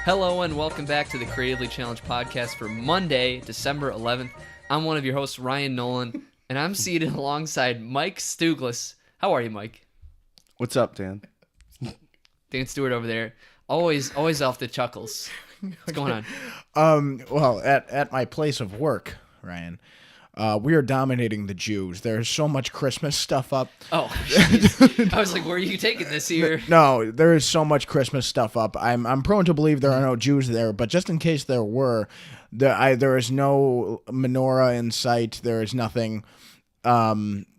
Hello and welcome back to the Creatively Challenged podcast for Monday, December 11th. I'm one of your hosts, Ryan Nolan, and I'm seated alongside Mike Stuglis. How are you, Mike? What's up, Dan? Dan Stewart over there. Always off the chuckles. What's going on? Well, at my place of work, Ryan, we are dominating the Jews. There's so much Christmas stuff up. Oh, geez. I was like, where are you taking this here? No, there is so much Christmas stuff up. I'm prone to believe there are no Jews there, but just in case there were, there is no menorah in sight. There is nothing.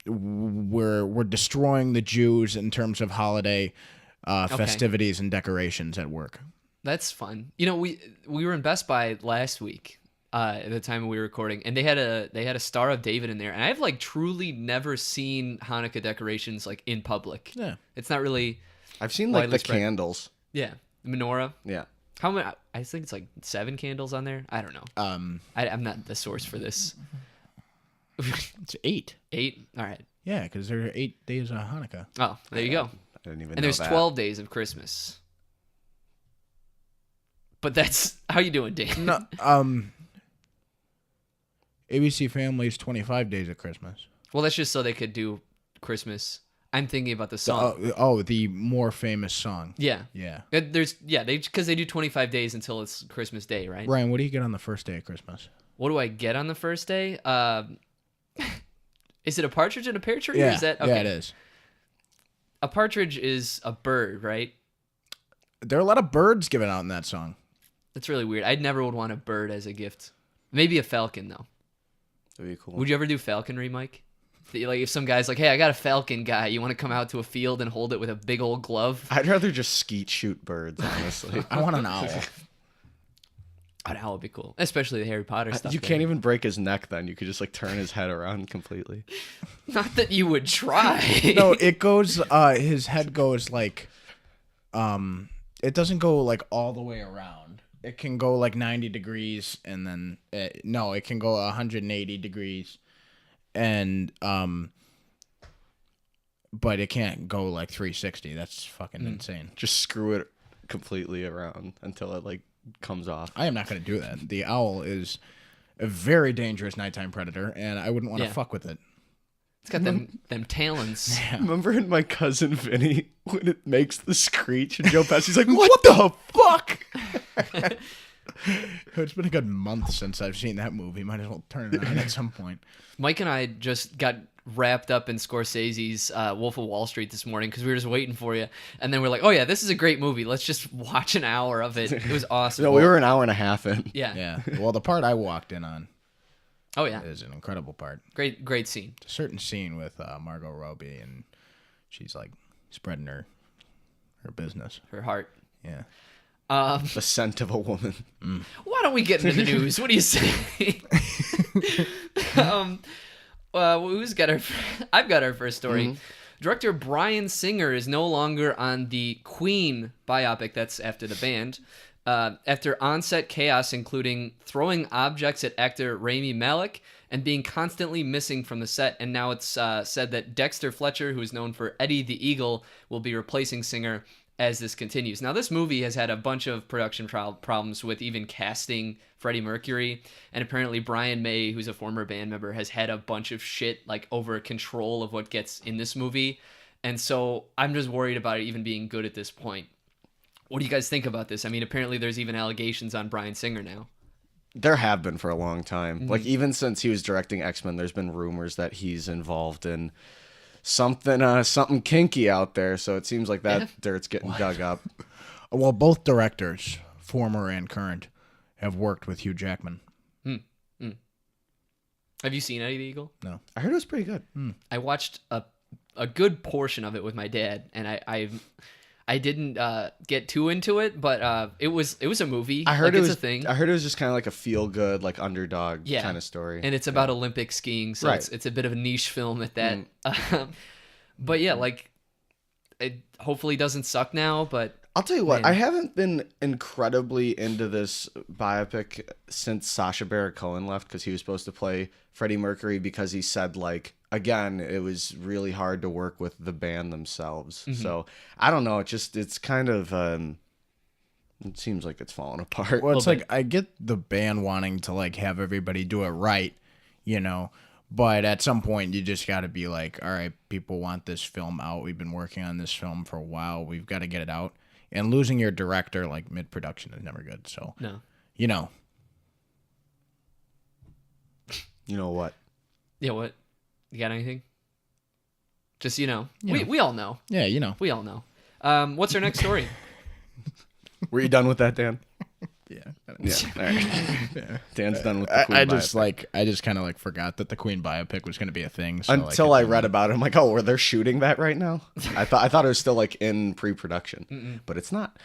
We're destroying the Jews in terms of holiday festivities and decorations at work. That's fun. You know, we were in Best Buy last week at the time we were recording, and they had a Star of David in there, and I've like truly never seen Hanukkah decorations like in public. Yeah, it's not really. I've seen like the candles. Yeah, the menorah. Yeah. How many? I think it's like 7 candles on there. I don't know. I'm not the source for this. It's 8. 8. All right. Yeah, because there are 8 days of Hanukkah. Oh, there you go. I didn't even and know there's that. 12 days of Christmas. But that's how you doing, Dan? No, ABC Family's 25 days of Christmas. Well, that's just so they could do Christmas. I'm thinking about the song. The more famous song. Yeah. Yeah. Because they do 25 days until it's Christmas Day, right? Ryan, what do you get on the first day of Christmas? What do I get on the first day? Is it a partridge in a pear tree? Yeah, Or is that, okay. Yeah, it is. A partridge is a bird, right? There are a lot of birds given out in that song. That's really weird. I never would want a bird as a gift. Maybe a falcon, though. That'd be cool. Would you ever do falconry, Mike? Like if some guy's like, hey, I got a falcon guy. You want to come out to a field and hold it with a big old glove? I'd rather just skeet shoot birds, honestly. I want an owl. An owl would be cool. Especially the Harry Potter stuff. You can't even break his neck then. You could just like turn his head around completely. Not that you would try. No, it goes, his head goes like, it doesn't go like all the way around. It can go like 90 degrees and then, it can go 180 degrees. And but it can't go like 360. That's fucking insane. Just screw it completely around until it like comes off. I am not going to do that. The owl is a very dangerous nighttime predator, and I wouldn't want to fuck with it. It's got them talons. Yeah. Remember in My Cousin Vinny when it makes the screech and Joe Pesci's like, what the fuck? It's been a good month since I've seen that movie. Might as well turn it on at some point. Mike and I just got wrapped up in Scorsese's Wolf of Wall Street this morning because we were just waiting for you. And then we're like, oh, yeah, this is a great movie. Let's just watch an hour of it. It was awesome. No, we were an hour and a half in. Yeah. Yeah. Well, the part I walked in on is an incredible part. Great scene. A certain scene with Margot Robbie, and she's like spreading her business. Her heart. Yeah. The scent of a woman. Why don't we get into the news? What do you say? I've got our first story. Mm-hmm. Director Bryan Singer is no longer on the Queen biopic. That's after the band. After on-set chaos, including throwing objects at actor Rami Malek and being constantly missing from the set. And now it's said that Dexter Fletcher, who is known for Eddie the Eagle, will be replacing Singer as this continues. Now, this movie has had a bunch of production trial problems with even casting Freddie Mercury, and apparently Brian May, who's a former band member, has had a bunch of shit like over control of what gets in this movie, and so I'm just worried about it even being good at this point. What do you guys think about this? I mean, apparently there's even allegations on Bryan Singer now. There have been for a long time. Mm-hmm. Like even since he was directing X-Men, there's been rumors that he's involved in something kinky out there, so it seems like that dirt's getting dug up. Well, both directors, former and current, have worked with Hugh Jackman. Have you seen Eddie the Eagle? No. I heard it was pretty good. I watched a good portion of it with my dad, and I didn't get too into it, but it was a movie. I heard it's a thing. I heard it was just kind of like a feel good, like underdog kind of story, and it's about Olympic skiing, so it's a bit of a niche film at that. But yeah, like it hopefully doesn't suck now. But I'll tell you what, I haven't been incredibly into this biopic since Sacha Baron Cohen left, because he was supposed to play Freddie Mercury, because he said, like, again, it was really hard to work with the band themselves. Mm-hmm. So I don't know. It's kind of It seems like it's falling apart. Well, it's like I get the band wanting to like have everybody do it right, but at some point you just got to be like, all right, people want this film out. We've been working on this film for a while. We've got to get it out. And losing your director like mid-production is never good. So No. You know what? Yeah, what? You got anything? Just, Yeah. we all know. Yeah, We all know. What's our next story? Were you done with that, Dan? Yeah. Yeah. All right. Dan's done with the Queen I just kind of like forgot that the Queen biopic was going to be a thing. So, Until I read about it, I'm like, oh, were they shooting that right now? I thought it was still like in pre-production, but it's not.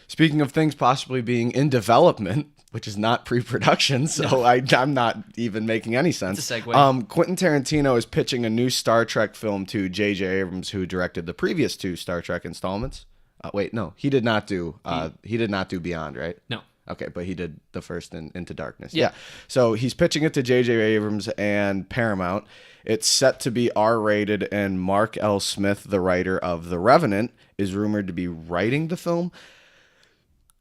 Speaking of things possibly being in development, which is not pre-production, so I'm not even making any sense. It's a segue. Quentin Tarantino is pitching a new Star Trek film to J.J. Abrams, who directed the previous 2 Star Trek installments. Wait, no, he did not do. He did not do Beyond, right? No. Okay, but he did the first Into Darkness. Yeah. So he's pitching it to J.J. Abrams and Paramount. It's set to be R-rated, and Mark L. Smith, the writer of The Revenant, is rumored to be writing the film.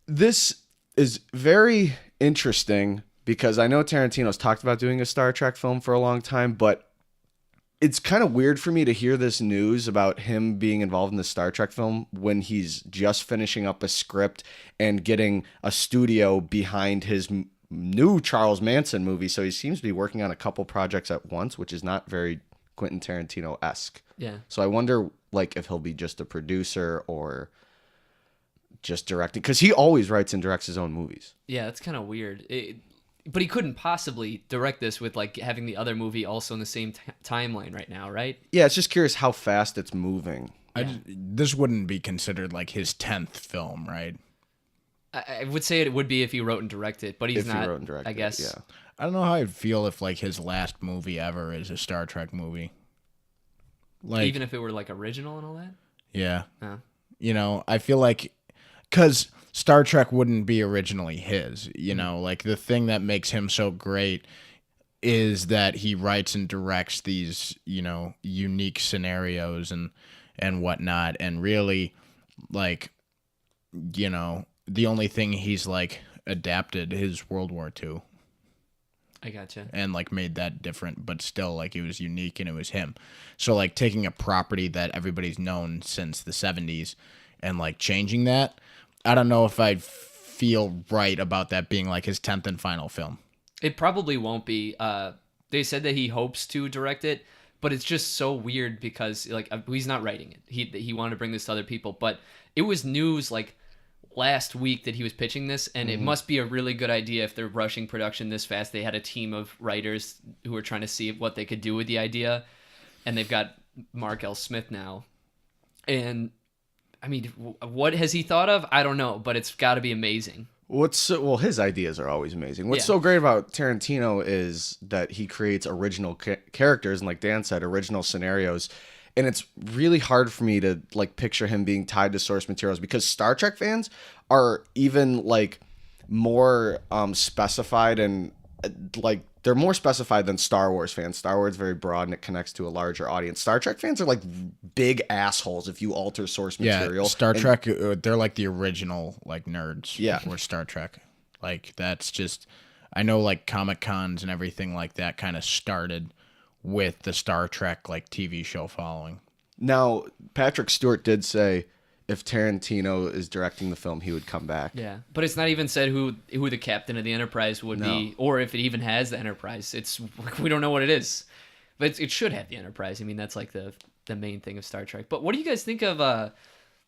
This is very interesting because I know Tarantino's talked about doing a Star Trek film for a long time, but it's kind of weird for me to hear this news about him being involved in the Star Trek film when he's just finishing up a script and getting a studio behind his new Charles Manson movie. So he seems to be working on a couple projects at once, which is not very Quentin Tarantino-esque. Yeah. So I wonder like if he'll be just a producer or just directing, because he always writes and directs his own movies. Yeah, that's kind of weird. But he couldn't possibly direct this with like having the other movie also in the same timeline right now, right? Yeah, it's just curious how fast it's moving. This wouldn't be considered like his 10th film, right? I would say it would be if he wrote and directed, but he's If he not. wrote and directed I it, guess. yeah. I don't know how I'd feel if like his last movie ever is a Star Trek movie. Like, Even if it were like original and all that. yeah, Yeah. I feel like because Star Trek wouldn't be originally his, like the thing that makes him so great is that he writes and directs these, unique scenarios and whatnot. And really, like, the only thing he's like adapted is World War II. I gotcha. And like made that different, but still like it was unique and it was him. So like taking a property that everybody's known since the 70s and like changing that, I don't know if I feel right about that being like his 10th and final film. It probably won't be. They said that he hopes to direct it, but it's just so weird because like he's not writing it. He wanted to bring this to other people, but it was news like last week that he was pitching this, and it must be a really good idea if they're rushing production this fast. They had a team of writers who were trying to see what they could do with the idea, and they've got Mark L. Smith now. And I mean, what has he thought of? I don't know, but it's got to be amazing. His ideas are always amazing. What's so great about Tarantino is that he creates original characters, and like Dan said, original scenarios. And it's really hard for me to like picture him being tied to source materials, because Star Trek fans are even like more specified, and like they're more specified than Star Wars fans. Star Wars is very broad and it connects to a larger audience. Star Trek fans are like big assholes if you alter source material. Yeah, Star Trek, they're like the original like nerds. Yeah. For Star Trek. Like that's just, I know like Comic Cons and everything like that kind of started with the Star Trek like TV show following. Now, Patrick Stewart did say if Tarantino is directing the film, he would come back. Yeah, but it's not even said who the captain of the Enterprise would be, or if it even has the Enterprise. It's we don't know what it is, but it should have the Enterprise. I mean, that's like the main thing of Star Trek. But what do you guys think of?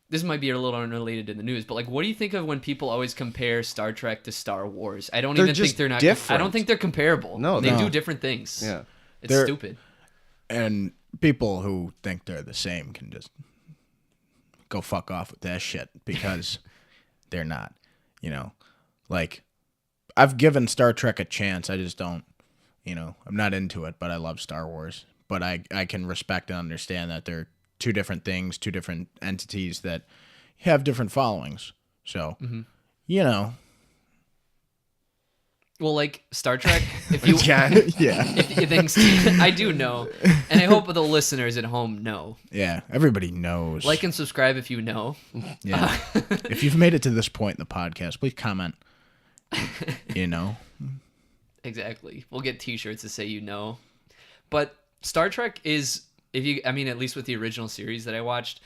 This might be a little unrelated to the news, but like, what do you think of when people always compare Star Trek to Star Wars? I don't even think they're not different. I don't think they're comparable. No, they no. do different things. Yeah, it's stupid. And people who think they're the same can just go fuck off with that shit, because they're not, like I've given Star Trek a chance. I just don't, I'm not into it, but I love Star Wars. But I can respect and understand that they're two different things, two different entities that have different followings. So, Well, like Star Trek, if you Yeah. if you think I do know, and I hope the listeners at home know. Yeah. Everybody knows. Like and subscribe if you know. yeah. If you've made it to this point in the podcast, please comment. You know. Exactly. We'll get T-shirts to say you know. But Star Trek is, I mean, at least with the original series that I watched,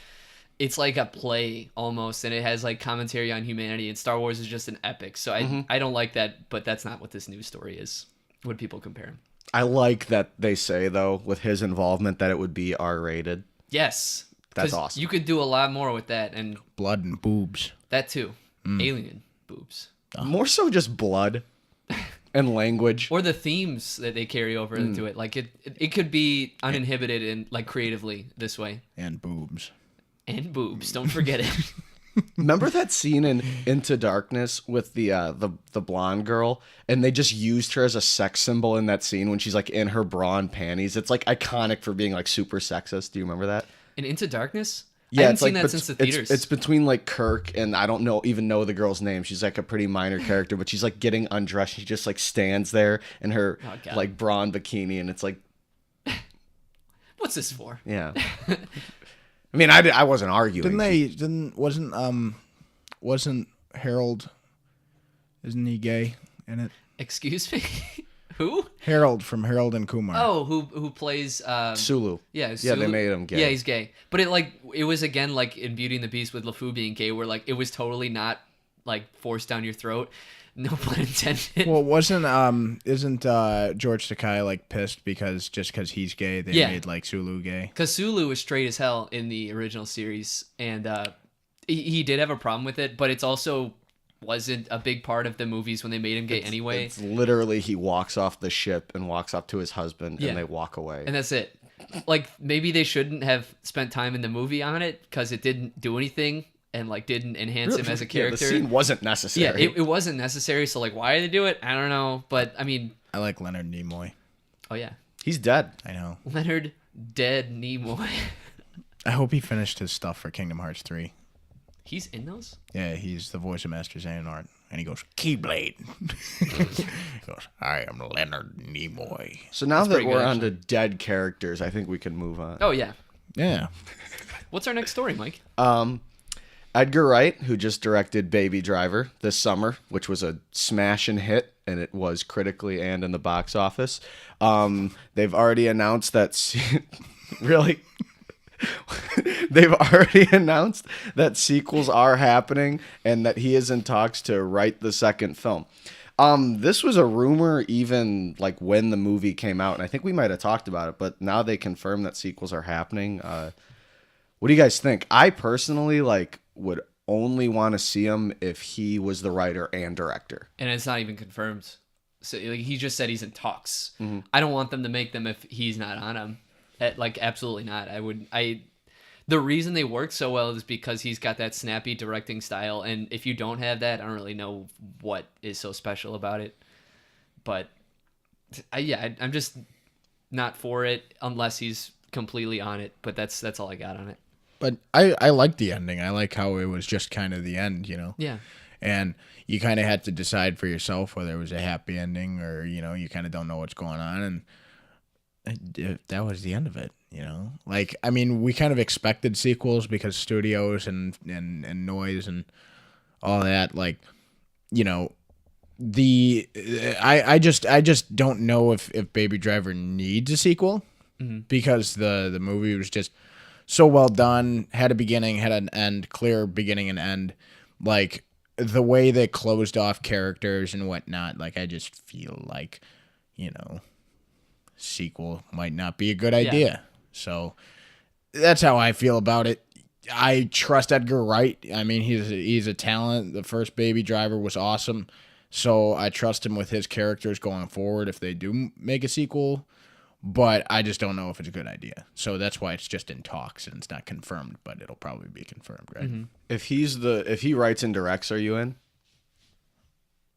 it's like a play almost, and it has like commentary on humanity, and Star Wars is just an epic. So I don't like that, but that's not what this new story is. What people compare. I like that they say, though, with his involvement, that it would be R-rated. Yes. That's 'Cause awesome. You could do a lot more with that, and Blood and boobs. that too. Alien boobs. More so just blood and language. Or the themes that they carry over into it. Like it could be uninhibited and like creatively this way. And boobs. And boobs, don't forget it. Remember that scene in Into Darkness with the blonde girl, and they just used her as a sex symbol in that scene when she's like in her bra and panties. It's like iconic for being like super sexist. Do you remember that? And Into Darkness? Yeah, I haven't it's seen like that since the theaters. It's between like Kirk and I don't even know the girl's name. She's like a pretty minor character, but she's like getting undressed. She just like stands there in her God. like bra and bikini, and it's like, What's this for? yeah. I mean, I wasn't arguing. Wasn't Harold, isn't he gay in it? Excuse me? Who? Harold from Harold and Kumar. Oh, who plays Sulu. Yeah, Yeah, they Sulu. made him gay. Yeah, he's gay. But it was again like in Beauty and the Beast with LeFou being gay, where like it was totally not like forced down your throat. No pun intended. Well, isn't George Takei like pissed because he's gay they Yeah. made like Sulu gay? Because Sulu was straight as hell in the original series, and he did have a problem with it, but it's also wasn't a big part of the movies when they made him gay anyway. It's literally he walks off the ship and walks up to his husband, Yeah. and they walk away. And that's it. Like, maybe they shouldn't have spent time in the movie on it because it didn't do anything and like didn't enhance him as a character. Yeah, the scene wasn't Yeah, necessary. it wasn't necessary. So like, why did they do it? I don't know. But I mean, I like Leonard Nimoy. oh yeah, He's dead. I know. Leonard Dead Nimoy. I hope he finished his stuff for Kingdom Hearts 3. He's in those. Yeah, he's the voice of Master Xehanort. And he goes, Keyblade. He goes, I am Leonard Nimoy. So now that pretty we're good, on to dead characters, I think we can move on. Oh yeah. Yeah. What's our next story, Mike? Edgar Wright, who just directed Baby Driver this summer, which was a smash and hit, and it was critically and in the box office. They've already announced that... really? They've already announced that sequels are happening and that he is in talks to write the second film. This was a rumor even like when the movie came out, and I think we might have talked about it, but now they confirm that sequels are happening. What do you guys think? I personally would only want to see him if he was the writer and director. And it's not even confirmed. So like, he just said he's in talks. Mm-hmm. I don't want them to make them if he's not on them. Absolutely not. The reason they work so well is because he's got that snappy directing style, and if you don't have that, I don't really know what is so special about it. But I'm just not for it unless he's completely on it. But that's all I got on it. But I like the ending. I like how it was just kind of the end, you know? Yeah. And you kind of had to decide for yourself whether it was a happy ending or, you know, you kind of don't know what's going on. And that was the end of it, you know? Like, I mean, we kind of expected sequels because studios and noise and all that, like, you know, I just don't know if Baby Driver needs a sequel because the movie was just so well done, had a beginning, had an end, clear beginning and end. Like, the way they closed off characters and whatnot, like, I just feel like, you know, sequel might not be a good idea. Yeah. So that's how I feel about it. I trust Edgar Wright. I mean, he's a talent. The first Baby Driver was awesome. So I trust him with his characters going forward if they do make a sequel. But I just don't know if it's a good idea. So that's why it's just in talks and it's not confirmed, but it'll probably be confirmed, right? Mm-hmm. If he writes and directs, are you in?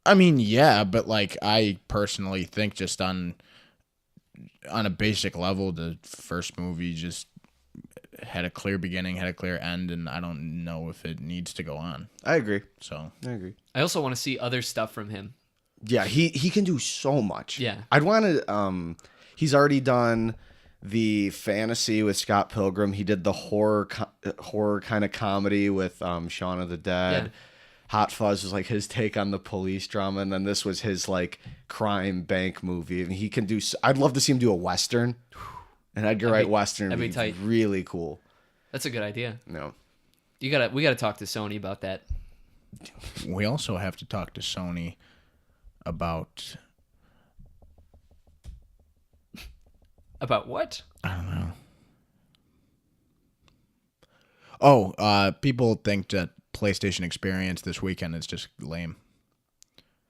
I mean, yeah, but like I personally think just on a basic level, the first movie just had a clear beginning, had a clear end, and I don't know if it needs to go on. I agree. So I agree. I also want to see other stuff from him. Yeah, he can do so much. Yeah. I'd want to. He's already done the fantasy with Scott Pilgrim. He did the horror kind of comedy with Shaun of the Dead. Yeah. Hot Fuzz was like his take on the police drama, and then this was his like crime bank movie. And he can do. I'd love to see him do a western, an Edgar Wright western. That'd be Would tight. Really cool. That's a good idea. No. We gotta talk to Sony about that. We also have to talk to Sony about what? I don't know. Oh, people think that PlayStation Experience this weekend is just lame.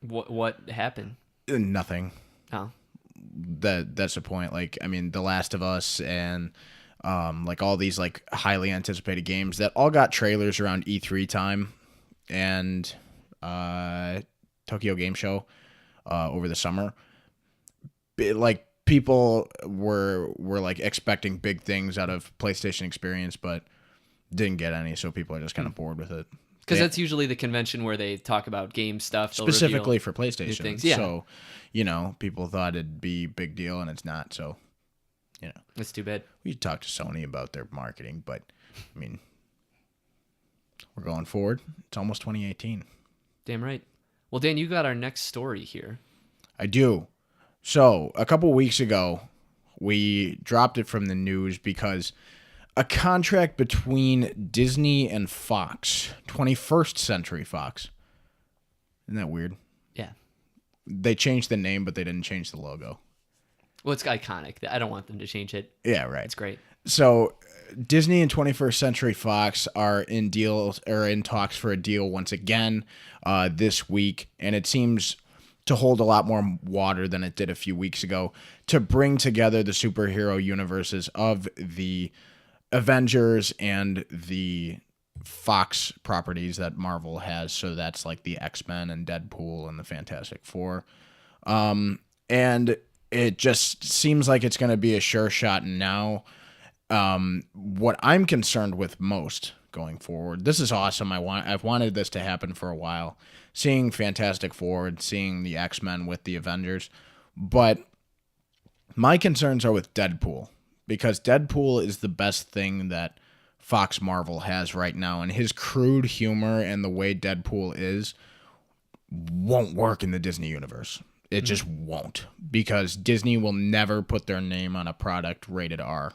What happened? Nothing. Oh. That's the point. Like, I mean, The Last of Us and like all these like highly anticipated games that all got trailers around E3 time and Tokyo Game Show over the summer. Like people were like expecting big things out of PlayStation Experience, but didn't get any. So people are just kind of bored with it. Because that's usually the convention where they talk about game stuff. Specifically for PlayStation. Things. Yeah. So, people thought it'd be a big deal, and it's not. So, That's too bad. we talked to Sony about their marketing, but, I mean, we're going forward. It's almost 2018. Damn right. Well, Dan, you got our next story here. I do. So, a couple weeks ago, we dropped it from the news because a contract between Disney and Fox, 21st Century Fox. Isn't that weird? Yeah. They changed the name, but they didn't change the logo. Well, it's iconic. I don't want them to change it. Yeah, right. It's great. So Disney and 21st Century Fox are in talks for a deal once again this week, and it seems to hold a lot more water than it did a few weeks ago to bring together the superhero universes of the Avengers and the Fox properties that Marvel has. So that's like the X-Men and Deadpool and the Fantastic Four. And it just seems like it's going to be a sure shot now. What I'm concerned with most going forward, this is awesome. I've wanted this to happen for a while. Seeing Fantastic Four and seeing the X-Men with the Avengers. But my concerns are with Deadpool, because Deadpool is the best thing that Fox Marvel has right now, and his crude humor and the way Deadpool is won't work in the Disney universe. It just won't, because Disney will never put their name on a product rated R.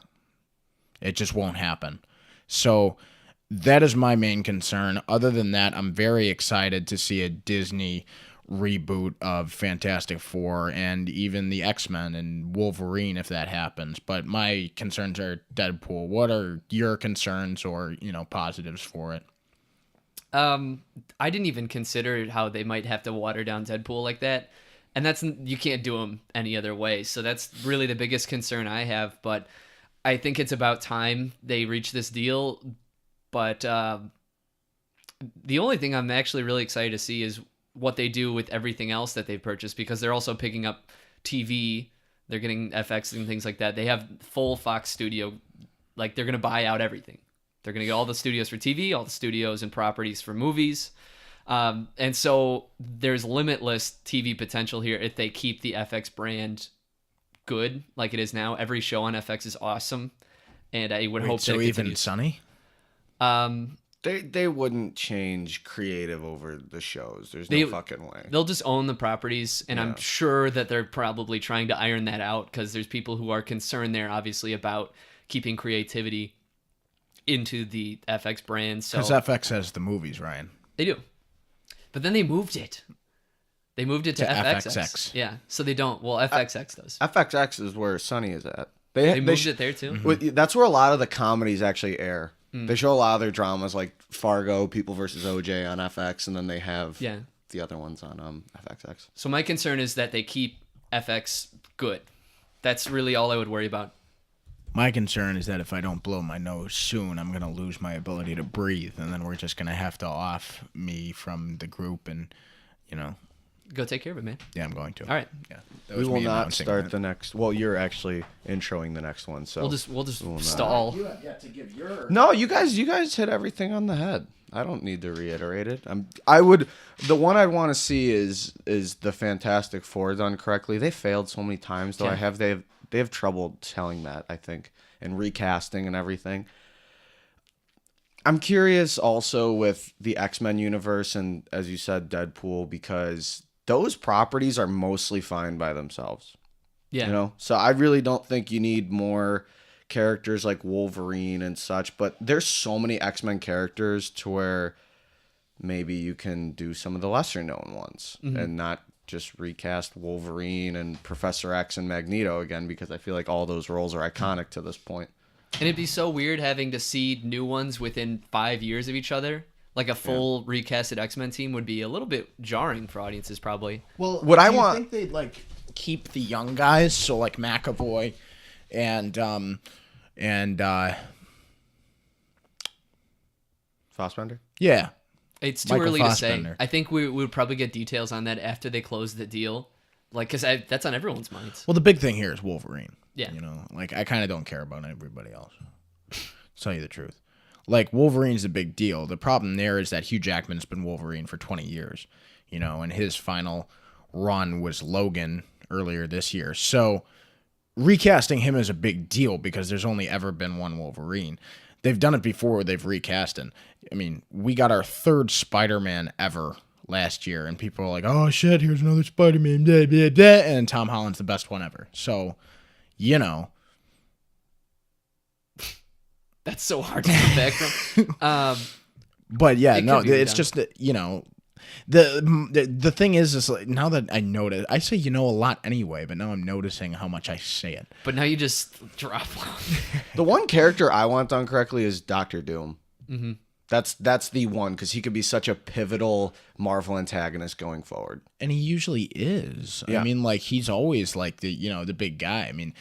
It just won't happen. So that is my main concern. Other than that, I'm very excited to see a Disney reboot of Fantastic Four and even the X-Men and Wolverine if that happens. But my concerns are Deadpool. What are your concerns or, positives for it? I didn't even consider how they might have to water down Deadpool like that. And you can't do them any other way. So that's really the biggest concern I have. But I think it's about time they reach this deal. But the only thing I'm actually really excited to see is what they do with everything else that they've purchased, because they're also picking up TV. They're getting FX and things like that. They have full Fox studio. Like, they're going to buy out everything. They're going to get all the studios for TV, all the studios and properties for movies. And so there's limitless TV potential here if they keep the FX brand good like it is now. Every show on FX is awesome, and I would hope so that it even continues. Sunny? They wouldn't change creative over the shows. There's no fucking way. They'll just own the properties, and I'm sure that they're probably trying to iron that out, because there's people who are concerned there, obviously, about keeping creativity into the FX brand. So Because FX has the movies, Ryan. They do. But then they moved it. They moved it to FXX. FXX. Yeah, so they don't. Well, FXX does. FXX is where Sunny is at. They moved it there, too? That's where a lot of the comedies actually air. They show a lot of their dramas, like Fargo, People vs. OJ on FX, and then they have the other ones on FXX. So my concern is that they keep FX good. That's really all I would worry about. My concern is that if I don't blow my nose soon, I'm going to lose my ability to breathe, and then we're just going to have to off me from the group, and, Go take care of it, man. Yeah, I'm going to. All right. Yeah. That We was will me not announcing start that. the next. Well, you're actually introing the next one, so We'll just will not. stall. To give your... No, you guys hit everything on the head. I don't need to reiterate it. The one I'd want to see is the Fantastic Four done correctly. They failed so many times, though. Yeah. They have trouble telling that, I think, and recasting and everything. I'm curious also with the X-Men universe and, as you said, Deadpool, because those properties are mostly fine by themselves. Yeah. You know, so I really don't think you need more characters like Wolverine and such, but there's so many X-Men characters to where maybe you can do some of the lesser known ones and not just recast Wolverine and Professor X and Magneto again, because I feel like all those roles are iconic to this point. And it'd be so weird having to see new ones within 5 years of each other. Like a full recasted X-Men team would be a little bit jarring for audiences, probably. Well, What I do you want- think they'd like keep the young guys, so like McAvoy and Fassbender? yeah. It's too Michael early to say. Fassbender. I think we would probably get details on that after they close the deal. Like, because that's on everyone's minds. Well, the big thing here is Wolverine. Yeah. You know, like I kind of don't care about everybody else. To tell you the truth. Like Wolverine's a big deal. The problem there is that Hugh Jackman's been Wolverine for 20 years, you know, and his final run was Logan earlier this year. So recasting him is a big deal because there's only ever been one Wolverine. They've done it before. They've recast him. I mean, we got our third Spider-Man ever last year, and people are like, "Oh shit, here's another Spider-Man," blah, blah, blah, and Tom Holland's the best one ever. So, you know, That's so hard to come back from. but yeah, It no, could be it's done. just that, you know, the thing is like, now that I notice, I say you know a lot anyway, but now I'm noticing how much I say it. But now you just drop The one character I want done correctly is Doctor Doom. Mm-hmm. That's the one, because he could be such a pivotal Marvel antagonist going forward. And he usually is. Yeah. I mean, like he's always like the, you know, the big guy. I mean,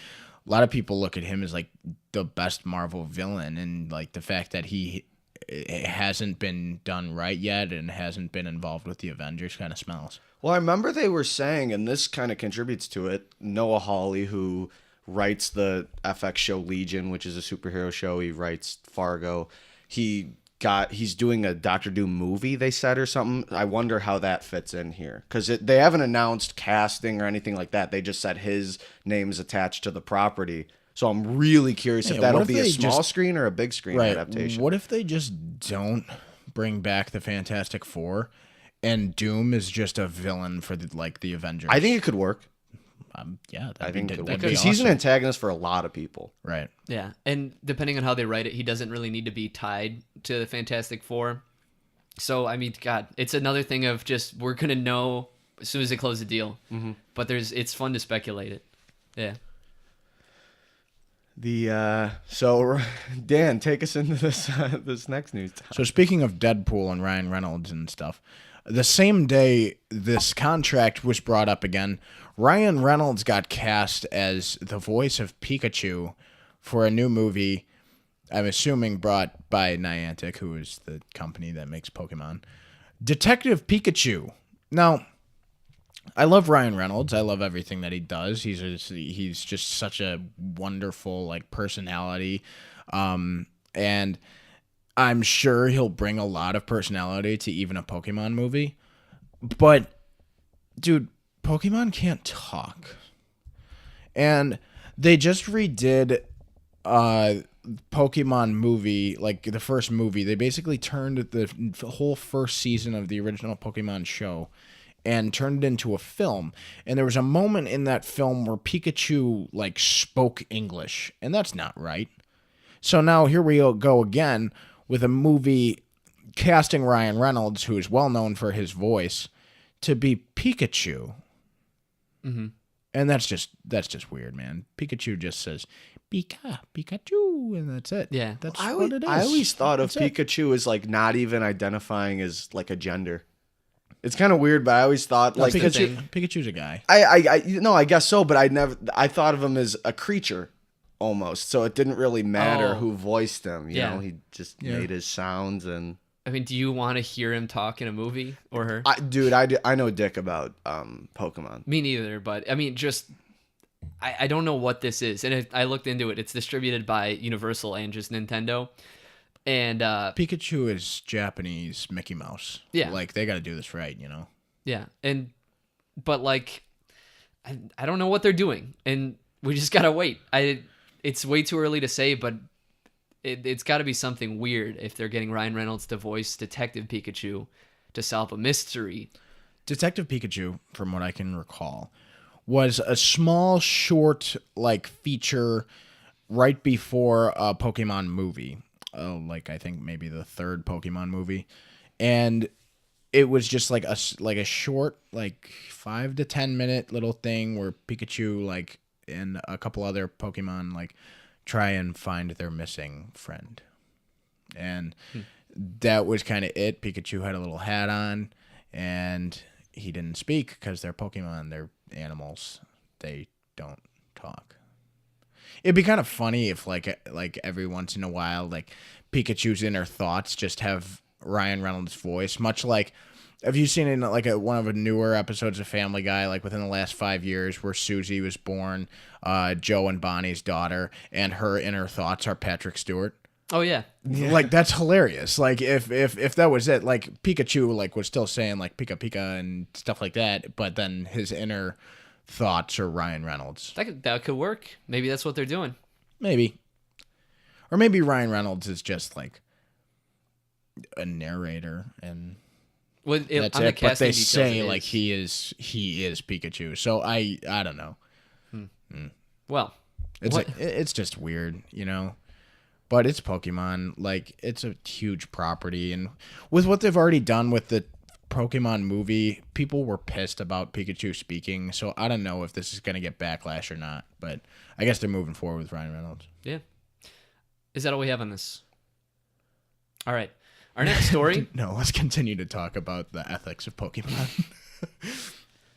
a lot of people look at him as like the best Marvel villain, and like the fact that it hasn't been done right yet and hasn't been involved with the Avengers kind of smells. Well, I remember they were saying, and this kind of contributes to it, Noah Hawley, who writes the FX show Legion, which is a superhero show. He writes Fargo. He's doing a Doctor Doom movie, they said, or something. I wonder how that fits in here, because they haven't announced casting or anything like that. They just said his name's attached to the property. So I'm really curious if Yeah, that'll what if be a they small just- screen or a big screen adaptation. What if they just don't bring back the Fantastic Four, and Doom is just a villain for the Avengers? I think it could work. Yeah, I think it could work, that'd be because he's an awesome. antagonist for a lot of people. Right. Yeah, and depending on how they write it, he doesn't really need to be tied to the Fantastic Four. So, I mean, God, it's another thing of just, we're going to know as soon as they close the deal. Mm-hmm. But it's fun to speculate it. Yeah. So Dan, take us into this next news. So speaking of Deadpool and Ryan Reynolds and stuff, the same day this contract was brought up again, Ryan Reynolds got cast as the voice of Pikachu for a new movie, I'm assuming brought by Niantic, who is the company that makes Pokemon. Detective Pikachu. Now, I love Ryan Reynolds. I love everything that he does. He's just such a wonderful personality, and I'm sure he'll bring a lot of personality to even a Pokemon movie. But, dude, Pokemon can't talk, and they just redid Pokemon movie, like the first movie. They basically turned the whole first season of the original Pokemon show and turned it into a film. And there was a moment in that film where Pikachu spoke English, and that's not right. So now here we go again with a movie casting Ryan Reynolds, who is well known for his voice, to be Pikachu. Mm-hmm. And that's just weird, man. Pikachu just says Pikachu, and that's it. Yeah. That's I what it is. always thought of That's it. Pikachu as not even identifying as a gender. It's kind of weird, but I always thought Pikachu's a guy. I guess so, but I thought of him as a creature almost. So it didn't really matter Oh. who voiced him. You Yeah. know, he just Yeah. made his sounds, and I mean, do you want to hear him talk in a movie or her? I know dick about Pokemon. Me neither, but I mean, just I don't know what this is, and I looked into it. It's distributed by Universal and just Nintendo, and Pikachu is Japanese Mickey Mouse. Yeah. Like, they got to do this right, you know? yeah, but like, I don't know what they're doing, and we just gotta wait. It's way too early to say, but it's got to be something weird if they're getting Ryan Reynolds to voice Detective Pikachu to solve a mystery. Detective Pikachu, from what I can recall, was a small, short, like, feature right before a Pokemon movie. Like, I think maybe the third Pokemon movie. And it was just like a short, like, 5 to 10 minute little thing where Pikachu, like, and a couple other Pokemon, like, try and find their missing friend. And that was kind of it. Pikachu had a little hat on, and he didn't speak because they're Pokemon, they're animals. They don't talk. It'd be kind of funny if like every once in a while, like, Pikachu's inner thoughts just have Ryan Reynolds' voice, much like, have you seen in like one of the newer episodes of Family Guy, like within the last 5 years, where Susie was born, Joe and Bonnie's daughter, and her inner thoughts are Patrick Stewart? Oh yeah. Like, that's hilarious. Like, if that was it, like, Pikachu like was still saying like Pika Pika and stuff like that, but then his inner thoughts are Ryan Reynolds. That could work. Maybe that's what they're doing. Maybe. Or maybe Ryan Reynolds is just like a narrator and that's it. But they say like he is Pikachu. So I don't know. Well, it's just weird, you know. But it's Pokemon. Like, it's a huge property, and with what they've already done with the Pokemon movie, people were pissed about Pikachu speaking. So I don't know if this is gonna get backlash or not. But I guess they're moving forward with Ryan Reynolds. Yeah. Is that all we have on this? All right. Our next story. No, let's continue to talk about the ethics of Pokemon.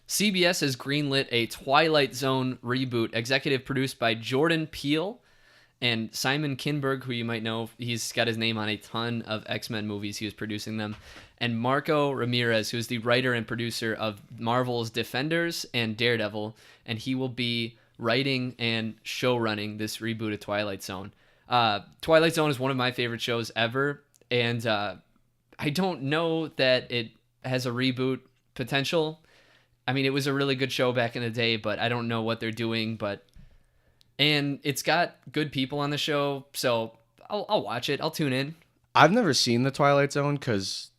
CBS has greenlit a Twilight Zone reboot, executive produced by Jordan Peele and Simon Kinberg, who you might know. He's got his name on a ton of X-Men movies. He was producing them. And Marco Ramirez, who's the writer and producer of Marvel's Defenders and Daredevil. And he will be writing and showrunning this reboot of Twilight Zone. Twilight Zone is one of my favorite shows ever. And I don't know that it has a reboot potential. I mean, it was a really good show back in the day, but I don't know what they're doing. And it's got good people on the show, so I'll watch it. I'll tune in. I've never seen the Twilight Zone because,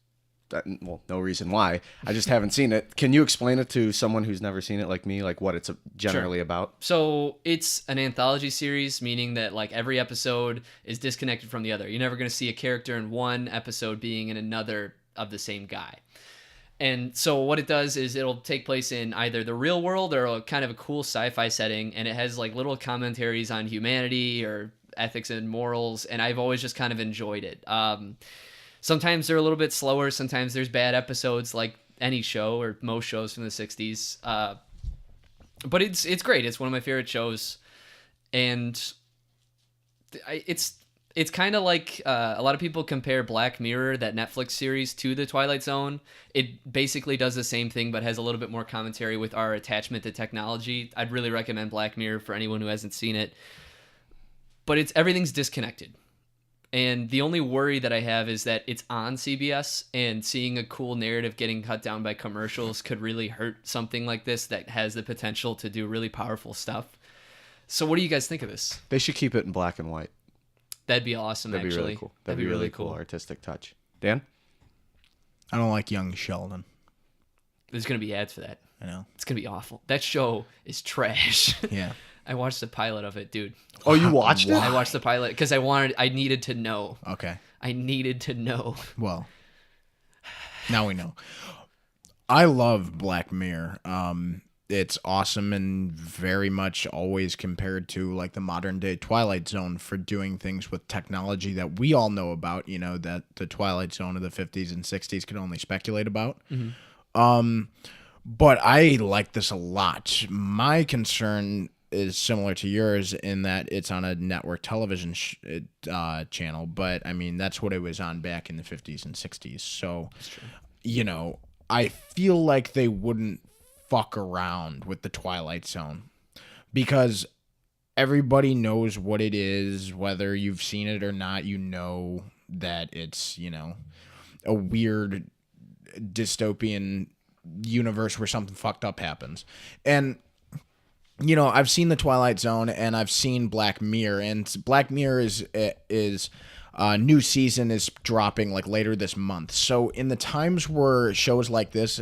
well, no reason why. I just haven't seen it. Can you explain it to someone who's never seen it like me, like what it's generally about? So it's an anthology series, meaning that like every episode is disconnected from the other. You're never going to see a character in one episode being in another of the same guy. And so what it does is it'll take place in either the real world or a kind of a cool sci-fi setting, and it has like little commentaries on humanity or ethics and morals, and I've always just kind of enjoyed it. Sometimes they're a little bit slower, sometimes there's bad episodes like any show or most shows from the 60s. But it's great. It's one of my favorite shows, and it's kind of like a lot of people compare Black Mirror, that Netflix series, to the Twilight Zone. It basically does the same thing, but has a little bit more commentary with our attachment to technology. I'd really recommend Black Mirror for anyone who hasn't seen it. But everything's disconnected. And the only worry that I have is that it's on CBS, and seeing a cool narrative getting cut down by commercials could really hurt something like this that has the potential to do really powerful stuff. So what do you guys think of this? They should keep it in black and white. That'd be awesome, That'd actually. Be really cool. That'd be really cool artistic touch. Dan? I don't like young Sheldon. There's going to be ads for that. I know. It's going to be awful. That show is trash. Yeah. I watched the pilot of it, dude. Oh, you watched it? I watched the pilot because I needed to know. Okay. I needed to know. Well, now we know. I love Black Mirror. It's awesome and very much always compared to like the modern day Twilight Zone for doing things with technology that we all know about, you know, that the Twilight Zone of the 50s and 60s could only speculate about. Mm-hmm. But I like this a lot. My concern is similar to yours in that it's on a network television channel, but I mean that's what it was on back in the 50s and 60s. So, you know, I feel like they wouldn't fuck around with the Twilight Zone because everybody knows what it is, whether you've seen it or not. You know that it's, you know, a weird dystopian universe where something fucked up happens. And you know, I've seen the Twilight Zone and I've seen Black Mirror, and Black Mirror is new season is dropping like later this month. So in the times where shows like this,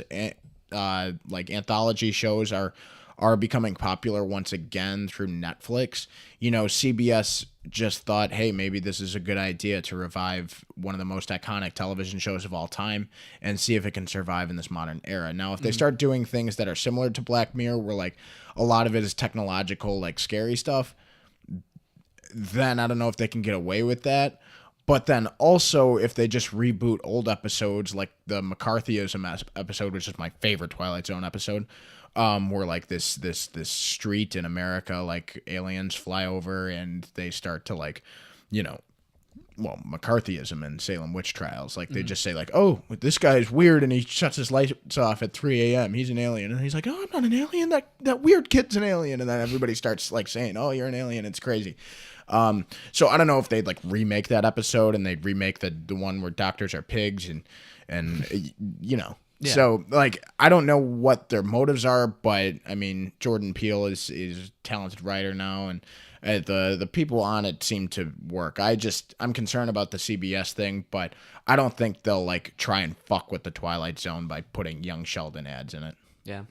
like anthology shows are becoming popular once again through Netflix, you know, CBS just thought, hey, maybe this is a good idea to revive one of the most iconic television shows of all time and see if it can survive in this modern era. Now, if they start doing things that are similar to Black Mirror, where like a lot of it is technological, like scary stuff, then I don't know if they can get away with that. But then also, if they just reboot old episodes, like the McCarthyism episode, which is my favorite Twilight Zone episode, where like this street in America, like aliens fly over and they start to like, you know, well, McCarthyism and Salem witch trials, like they just say like, oh, this guy is weird and he shuts his lights off at 3 a.m. He's an alien. And he's like, oh, I'm not an alien. That weird kid's an alien. And then everybody starts like saying, oh, you're an alien. It's crazy. So I don't know if they'd like remake that episode and they'd remake the one where doctors are pigs and you know. Yeah. So like I don't know what their motives are, but I mean Jordan Peele is a talented writer now, and the people on it seem to work. I'm concerned about the CBS thing, but I don't think they'll like try and fuck with the Twilight Zone by putting Young Sheldon ads in it. Yeah.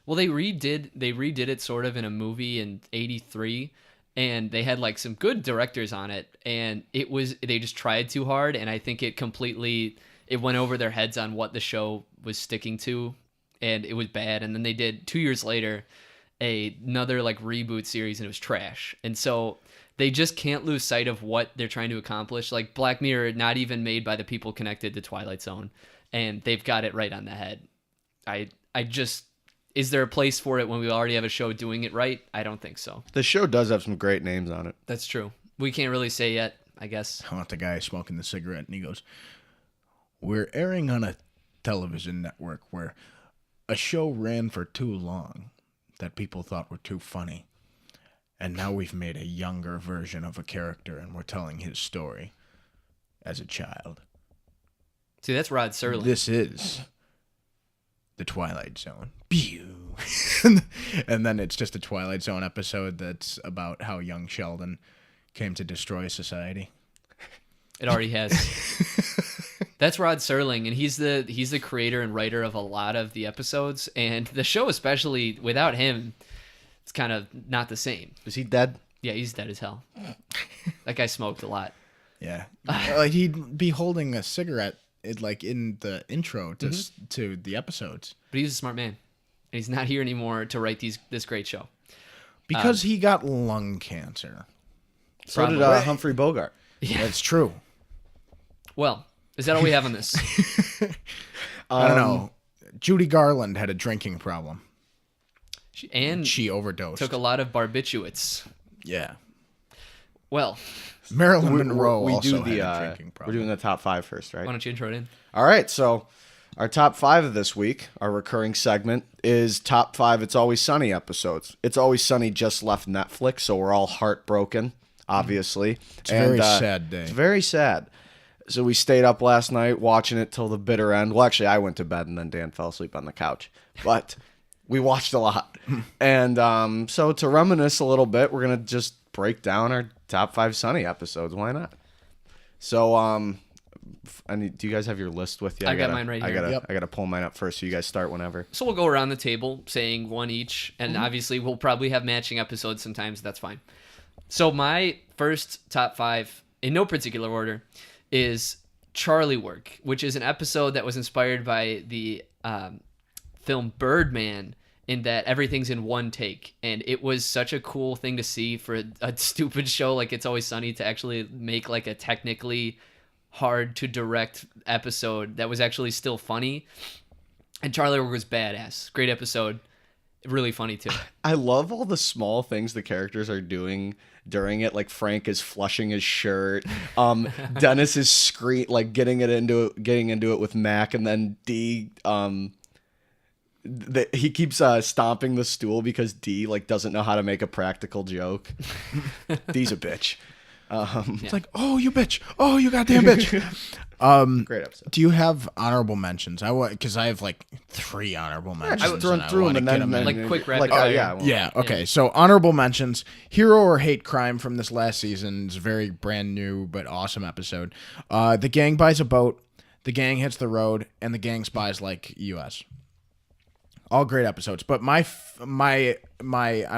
Well, they redid it sort of in a movie in '83. And they had like some good directors on it, and they just tried too hard, and I think it went over their heads on what the show was sticking to, and it was bad. And then they did 2 years later another like reboot series, and it was trash. And so they just can't lose sight of what they're trying to accomplish. Like Black Mirror, not even made by the people connected to Twilight Zone, and they've got it right on the head. Is there a place for it when we already have a show doing it right? I don't think so. The show does have some great names on it. That's true. We can't really say yet, I guess. I want the guy smoking the cigarette, and he goes, we're airing on a television network where a show ran for too long that people thought were too funny. And now we've made a younger version of a character, and we're telling his story as a child. See, that's Rod Serling. This is the Twilight Zone. Pew. And then it's just a Twilight Zone episode that's about how young Sheldon came to destroy society. It already has. That's Rod Serling, and he's the creator and writer of a lot of the episodes, and the show especially, without him, it's kind of not the same. Is he dead? Yeah, he's dead as hell. That guy smoked a lot. Yeah. He'd be holding a cigarette like in the intro to the episodes. But he was a smart man. And he's not here anymore to write this great show. Because he got lung cancer. So did Humphrey Bogart. Yeah. That's true. Well, is that all we have on this? I don't know. Judy Garland had a drinking problem. She overdosed. Took a lot of barbiturates. Yeah. Well, Marilyn Monroe also had a drinking problem. We're doing the top 5 first, right? Why don't you intro it in? All right, so our top 5 of this week, our recurring segment, is top 5 It's Always Sunny episodes. It's Always Sunny just left Netflix, so we're all heartbroken, obviously. It's a very sad day. It's very sad. So we stayed up last night watching it till the bitter end. Well, actually, I went to bed and then Dan fell asleep on the couch. But we watched a lot. And so to reminisce a little bit, we're going to just break down our top 5 Sunny episodes. Why not? So, do you guys have your list with you? I got mine right here. I gotta pull mine up first, so you guys start whenever. So we'll go around the table saying one each, and obviously we'll probably have matching episodes sometimes. That's fine. So my first top 5, in no particular order, is Charlie Work, which is an episode that was inspired by the film Birdman, in that everything's in one take, and it was such a cool thing to see for a stupid show like It's Always Sunny to actually make like a technically hard to direct episode that was actually still funny. And Charlie Work was badass. Great episode. Really funny too. I love all the small things the characters are doing during it. Like Frank is flushing his shirt. Dennis is getting into it with Mac, and then D. He keeps stomping the stool because D doesn't know how to make a practical joke. D's a bitch. It's like, oh, you bitch. Oh, you goddamn bitch. Great episode. Do you have honorable mentions? Because I have 3 honorable mentions. Just throw through them and then quick rapid fire. Yeah. Okay. So honorable mentions: hero or hate crime from this last season. It's a very brand new but awesome episode. The gang buys a boat. The gang hits the road, and the gang spies like U.S. All great episodes, but I'm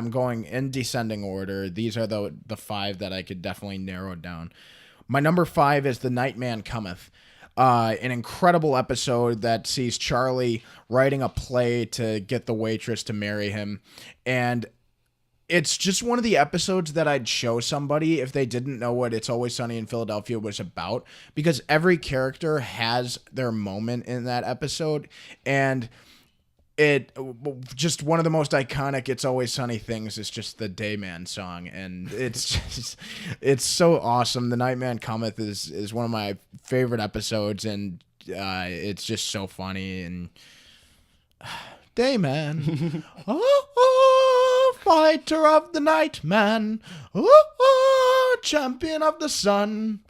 going in descending order. These are the 5 that I could definitely narrow down. My number 5 is The Nightman Cometh. An incredible episode that sees Charlie writing a play to get the waitress to marry him. And it's just one of the episodes that I'd show somebody if they didn't know what It's Always Sunny in Philadelphia was about, because every character has their moment in that episode. And it just one of the most iconic It's Always Sunny things is just the Dayman song, and it's so awesome. The Nightman Cometh is one of my favorite episodes, and it's just so funny. And Dayman, fighter of the night, man, champion of the sun,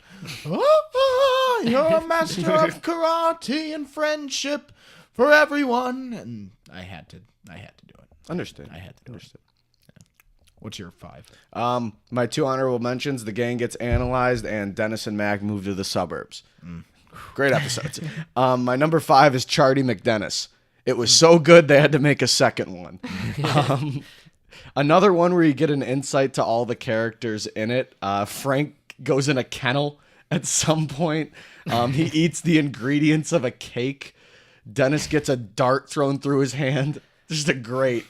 you're a master of karate and friendship for everyone. And I had to do it. Understood. I had to do it. Yeah. What's your 5? My 2 honorable mentions: the gang gets analyzed, and Dennis and Mac move to the suburbs. Great episodes. My number 5 is Charlie McDennis. It was so good they had to make a second one. Another one where you get an insight to all the characters in it. Frank goes in a kennel at some point. He eats the ingredients of a cake. Dennis gets a dart thrown through his hand. Just a great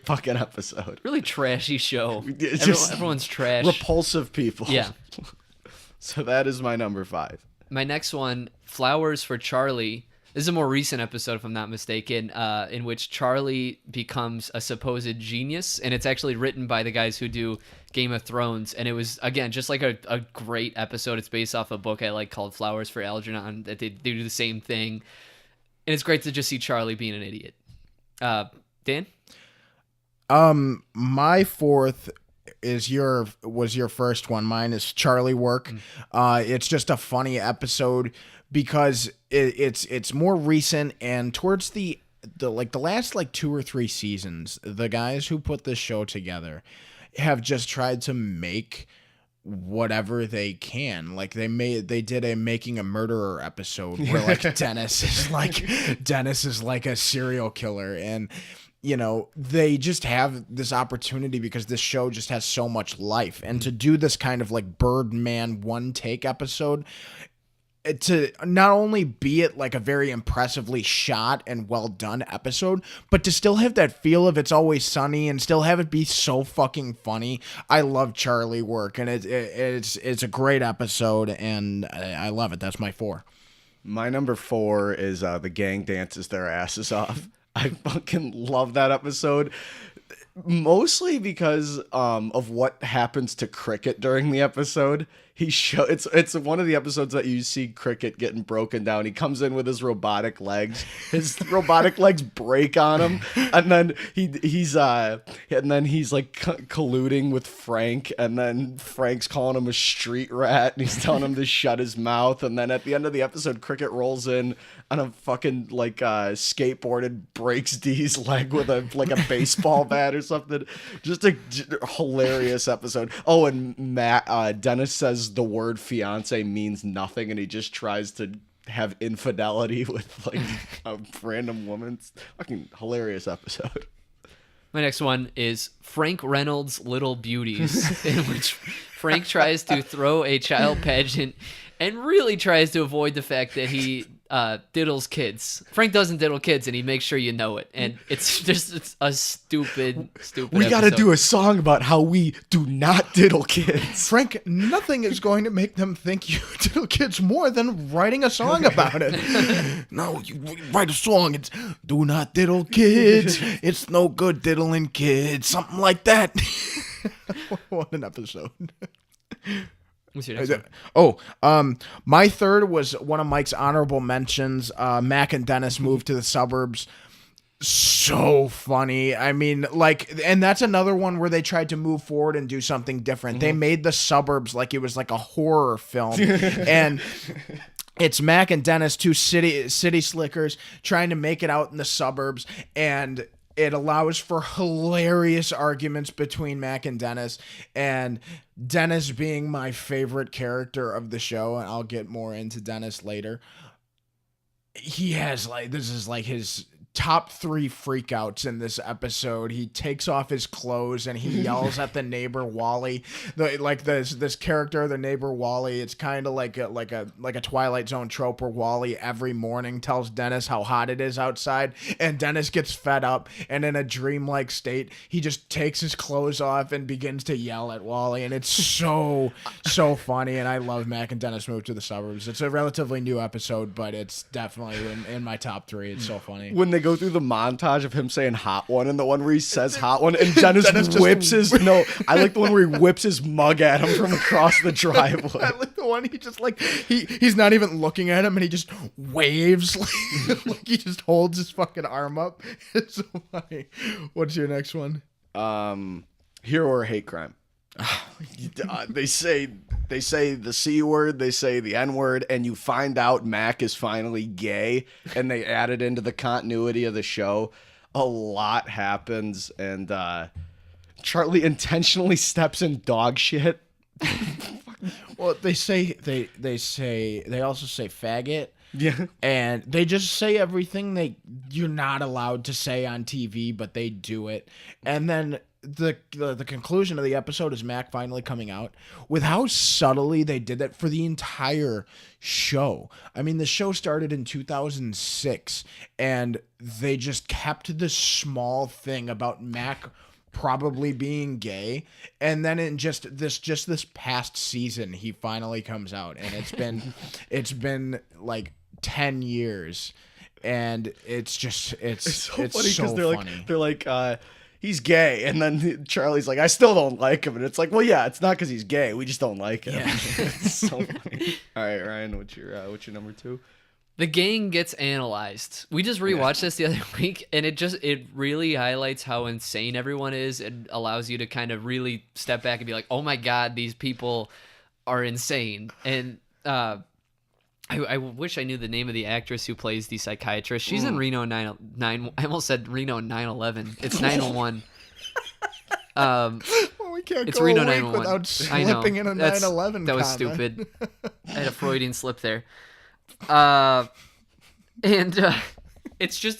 fucking episode. Really trashy show. Everyone's trash. Repulsive people. Yeah. So that is my number 5. My next one, Flowers for Charlie. This is a more recent episode, if I'm not mistaken, in which Charlie becomes a supposed genius, and it's actually written by the guys who do Game of Thrones. And it was, again, just like a great episode. It's based off a book I like called Flowers for Algernon, that they do the same thing. And it's great to just see Charlie being an idiot. Dan? My 4th was your first one. Mine is Charlie Work. It's just a funny episode because it's more recent, and towards the last 2 or 3 seasons, the guys who put this show together have just tried to make whatever they can. They did a Making a Murderer episode where Dennis is like a serial killer, and they just have this opportunity because this show just has so much life, and to do this kind of Birdman one take episode, to not only be it a very impressively shot and well done episode, but to still have that feel of It's Always Sunny and still have it be so fucking funny. I love Charlie Work, and it's a great episode, and I love it. That's my 4. My number 4 is the gang dances their asses off. I fucking love that episode. Mostly because of what happens to Cricket during the episode. It's one of the episodes that you see Cricket getting broken down. He comes in with his robotic legs. His robotic legs break on him, and then he's colluding with Frank, and then Frank's calling him a street rat, and he's telling him to shut his mouth. And then at the end of the episode, Cricket rolls in on a fucking skateboard and breaks D's leg with a baseball bat or something. Just a hilarious episode. Oh, and Dennis says the word fiance means nothing, and he just tries to have infidelity with a random woman. It's fucking hilarious episode. My next one is Frank Reynolds' Little Beauties, in which Frank tries to throw a child pageant and really tries to avoid the fact that he diddles kids. Frank doesn't diddle kids, and he makes sure you know it. And it's a stupid We got to episode. do a song about how we do not diddle kids. Frank, nothing is going to make them think you diddle kids more than writing a song about it. No, you write a song. It's do not diddle kids. It's no good diddling kids. Something like that. What an episode. What's your next one? My third was one of Mike's honorable mentions. Mac and Dennis moved to the suburbs. So funny. I mean, like, and that's another one where they tried to move forward and do something different. They made the suburbs like it was like a horror film. And it's Mac and Dennis, two city slickers, trying to make it out in the suburbs, and it allows for hilarious arguments between Mac and Dennis, and Dennis being my favorite character of the show, and I'll get more into Dennis later. He has, like, this is like his top 3 freakouts in this episode. He takes off his clothes and he yells at the neighbor Wally. This character, the neighbor Wally, it's kind of like a Twilight Zone trope where Wally every morning tells Dennis how hot it is outside, and Dennis gets fed up, and in a dreamlike state, he just takes his clothes off and begins to yell at Wally, and it's so funny. And I love Mac and Dennis Move to the Suburbs. It's a relatively new episode, but it's definitely in my top 3. It's so funny. When they go through the montage of him saying hot one and the one where he says hot one and Dennis whips his I like the one where he whips his mug at him from across the driveway. I like the one he just like he's not even looking at him and he just waves like he just holds his fucking arm up. It's so funny. What's your next one? Hero or hate crime. They say the C word, they say the N word, and you find out Mac is finally gay, and they add it into the continuity of the show. A lot happens, and Charlie intentionally steps in dog shit. Well, they also say faggot. Yeah. And they just say everything you're not allowed to say on TV, but they do it. And then the conclusion of the episode is Mac finally coming out. With how subtly they did that for the entire show. I mean, the show started in 2006, and they just kept this small thing about Mac probably being gay, and then in just this past season he finally comes out, and it's been like 10 years, and it's so funny because they're like he's gay, and then Charlie's like, I still don't like him, and it's like, well, yeah, it's not because he's gay, we just don't like him. Yeah. It's so funny. All right, Ryan, what's your number 2? The gang gets analyzed. We just rewatched this the other week, and it really highlights how insane everyone is. It allows you to kind of really step back and be like, oh my God, these people are insane. And I wish I knew the name of the actress who plays the psychiatrist. She's in Reno 9. I almost said Reno 911. It's 901. Well, we can't It's go Reno a week 911. without slipping in a 911 That was comment. stupid. I had a Freudian slip there. It's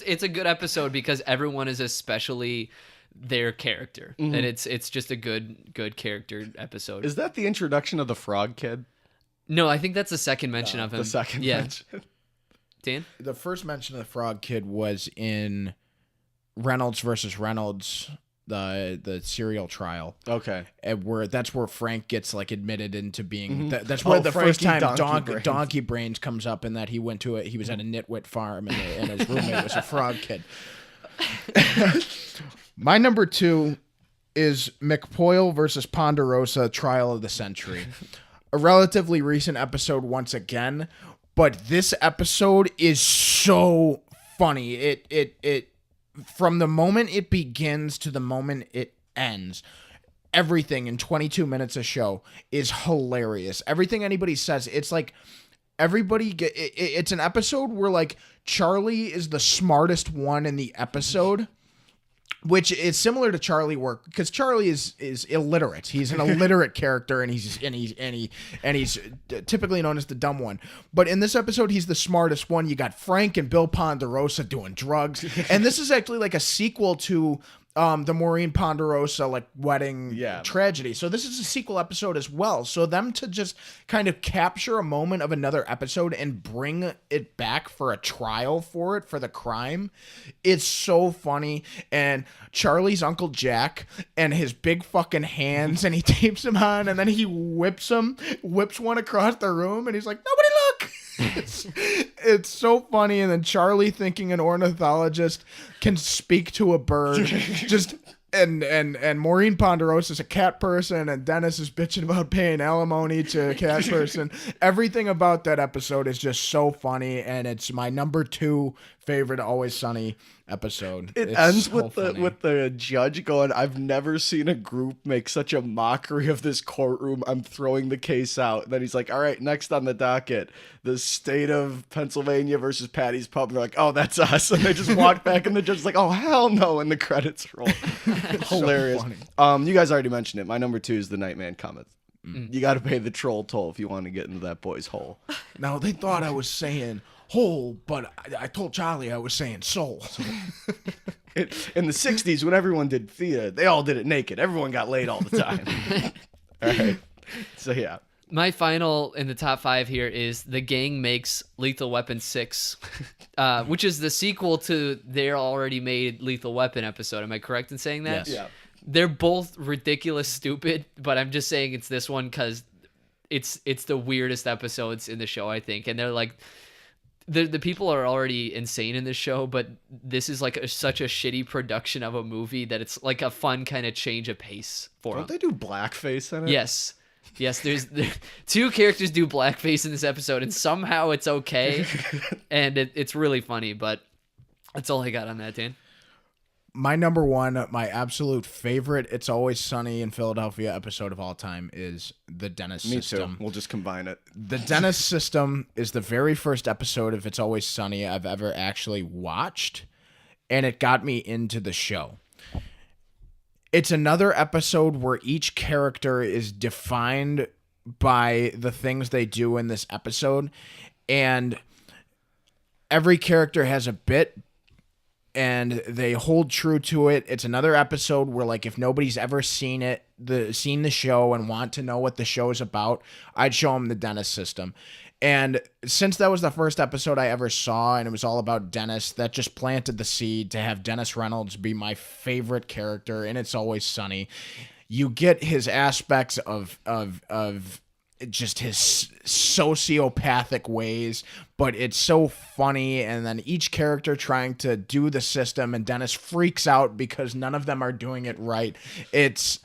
a good episode because everyone is especially their character, and it's just a good character episode. Is that the introduction of the frog kid? No, I think that's the second mention of him. The second mention. Dan? The first mention of the frog kid was in Reynolds versus Reynolds, the serial trial. Okay. That's where Frank gets like admitted into being. That's where the Frankie first time Donkey Donkey Brains comes up, and that he went to it. He was at a nitwit farm, and his roommate was a frog kid. My number 2 is McPoyle versus Ponderosa, Trial of the Century. A relatively recent episode once again, but this episode is so funny. It from the moment it begins to the moment it ends, everything in 22 minutes of show is hilarious. Everything anybody says, it's like it's an episode where like Charlie is the smartest one in the episode, which is similar to Charlie work because Charlie is illiterate. He's an illiterate character, and he's typically known as the dumb one. But in this episode, he's the smartest one. You got Frank and Bill Ponderosa doing drugs, and this is actually like a sequel to the Maureen Ponderosa like wedding Yeah. tragedy. So this is a sequel episode as well. So them to just kind of capture a moment of another episode and bring it back for a trial for it, for the crime, it's so funny. And Charlie's Uncle Jack and his big fucking hands, and he tapes him on, and then he whips one across the room, and he's like, nobody look. It's so funny. And then Charlie thinking an ornithologist can speak to a bird, just and Maureen Ponderosa is a cat person, and Dennis is bitching about paying alimony to a cat person. Everything about that episode is just so funny, and it's my number 2 favorite Always Sunny episode. It ends with the judge going, "I've never seen a group make such a mockery of this courtroom. I'm throwing the case out." Then he's like, "All right, next on the docket, the state of Pennsylvania versus Patty's Pub." And they're like, "Oh, that's us." And they just walk back, and the judge's like, "Oh, hell no!" And the credits roll. Hilarious. So You guys already mentioned it. My number 2 is the Nightman Cometh. You got to pay the troll toll if you want to get into that boy's hole. Now they thought I was saying hole, but I told Charlie I was saying soul. In the 60s, when everyone did theater, they all did it naked. Everyone got laid all the time. All right. So, yeah. My final in the top 5 here is The Gang Makes Lethal Weapon 6, which is the sequel to their already made Lethal Weapon episode. Am I correct in saying that? Yes. Yeah. They're both ridiculous stupid, but I'm just saying it's this one because it's the weirdest episodes in the show, I think. And they're like, the people are already insane in this show, but this is like such a shitty production of a movie that it's like a fun kind of change of pace for Don't them. they do blackface in it? Yes. There's 2 characters do blackface in this episode, and somehow it's okay, and it's really funny, but that's all I got on that, Dan. My number 1, my absolute favorite It's Always Sunny in Philadelphia episode of all time is the Dennis Me System. too. We'll just combine it. The Dennis System is the very first episode of It's Always Sunny I've ever actually watched, and it got me into the show. It's another episode where each character is defined by the things they do in this episode, and every character has a bit, and they hold true to it. It's another episode where, like, if nobody's ever seen the show and want to know what the show is about, I'd show them the Dennis System. And since that was the first episode I ever saw, and it was all about Dennis, that just planted the seed to have Dennis Reynolds be my favorite character, and It's Always Sunny. You get his aspects of just his sociopathic ways, but it's so funny. And then each character trying to do the system, and Dennis freaks out because none of them are doing it right. It's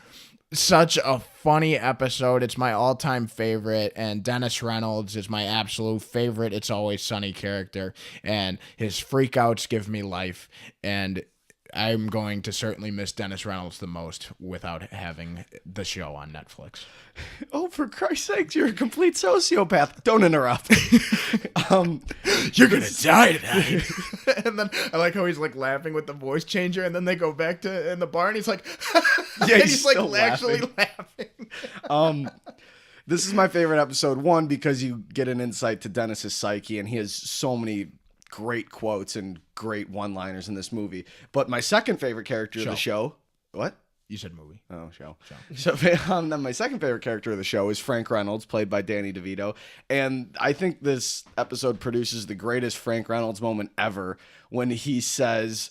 such a funny episode. It's my all-time favorite, and Dennis Reynolds is my absolute favorite It's Always Sunny character, and his freakouts give me life, and I'm going to certainly miss Dennis Reynolds the most without having the show on Netflix. Oh, for Christ's sakes, you're a complete sociopath. Don't interrupt. You're gonna die tonight. And then I like how he's like laughing with the voice changer, and then they go back to in the bar, and he's like, Yeah, and he's like still actually laughing. This is my favorite episode. 1, because you get an insight to Dennis's psyche, and he has so many great quotes and great one-liners in this movie. But my second favorite character of the show... What? You said movie. Oh, show. So then my second favorite character of the show is Frank Reynolds, played by Danny DeVito. And I think this episode produces the greatest Frank Reynolds moment ever when he says...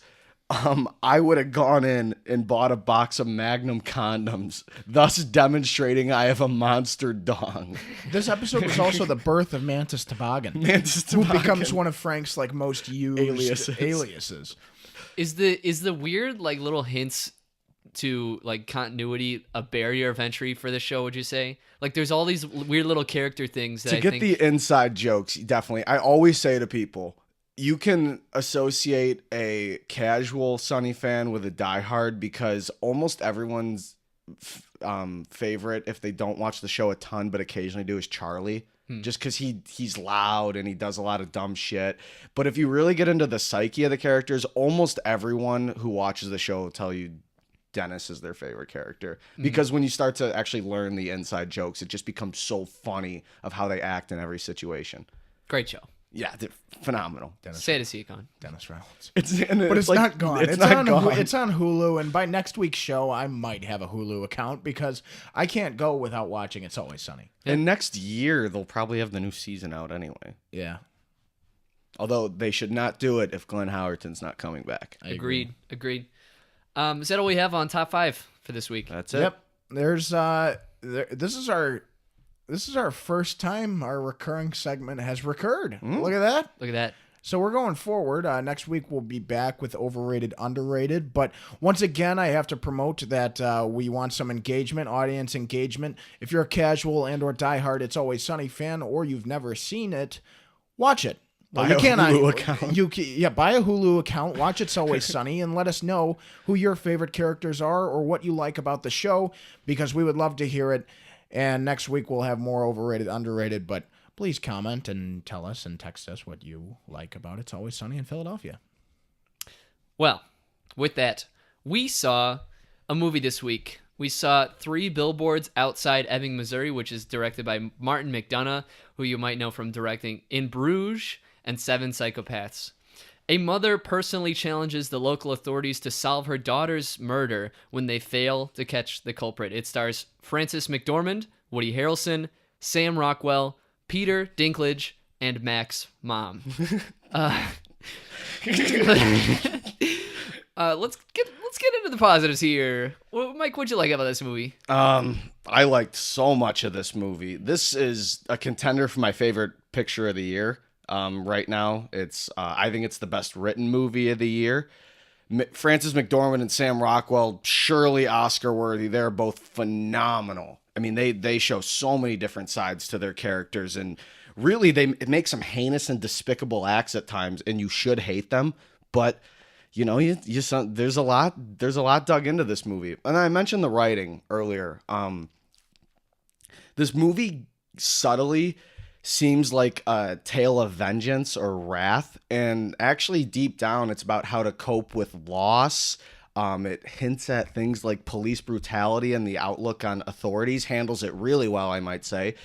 I would have gone in and bought a box of Magnum condoms, thus demonstrating I have a monster dong. This episode was also the birth of Mantis Toboggan. Who becomes one of Frank's like most used aliases. Is the weird like little hints to like continuity a barrier of entry for the show, would you say? Like there's all these weird little character things that to get the inside jokes, definitely. I always say to people, you can associate a casual Sunny fan with a diehard because almost everyone's favorite, if they don't watch the show a ton but occasionally do, is Charlie. Just because he's loud and he does a lot of dumb shit. But if you really get into the psyche of the characters, almost everyone who watches the show will tell you Dennis is their favorite character. Because when you start to actually learn the inside jokes, it just becomes so funny of how they act in every situation. Great show. Yeah, they're phenomenal. Sad to see it gone. Dennis Reynolds. But It's not gone. It's not gone. It's on Hulu, and by next week's show, I might have a Hulu account because I can't go without watching It's Always Sunny. And next year, they'll probably have the new season out anyway. Yeah. Although they should not do it if Glenn Howerton's not coming back. Agreed. Is that all we have on top 5 for this week? That's it. Yep. There's this is our first time our recurring segment has recurred. Look at that. Look at that. So we're going forward. Next week we'll be back with overrated, underrated. But once again, I have to promote that we want some engagement, audience engagement. If you're a casual and or diehard It's Always Sunny fan, or you've never seen it, watch it. Buy a Hulu account. Buy a Hulu account, watch It's Always Sunny, and let us know who your favorite characters are or what you like about the show, because we would love to hear it. And next week we'll have more overrated, underrated, but please comment and tell us and text us what you like about It's Always Sunny in Philadelphia. Well, with that, we saw a movie this week. We saw Three Billboards Outside Ebbing, Missouri, which is directed by Martin McDonagh, who you might know from directing In Bruges and Seven Psychopaths. A mother personally challenges the local authorities to solve her daughter's murder when they fail to catch the culprit. It stars Frances McDormand, Woody Harrelson, Sam Rockwell, Peter Dinklage, and Mac's mom. Let's get into the positives here. Well, Mike, what'd you like about this movie? I liked so much of this movie. This is a contender for my favorite picture of the year. Right now, I think it's the best written movie of the year. Frances McDormand and Sam Rockwell, surely Oscar worthy. They're both phenomenal. I mean, they show so many different sides to their characters, and really, it makes some heinous and despicable acts at times, and you should hate them. But you know, there's a lot dug into this movie, and I mentioned the writing earlier. This movie subtly seems like a tale of vengeance or wrath, and actually deep down it's about how to cope with loss. It hints at things like police brutality and the outlook on authorities, handles it really well, I might say.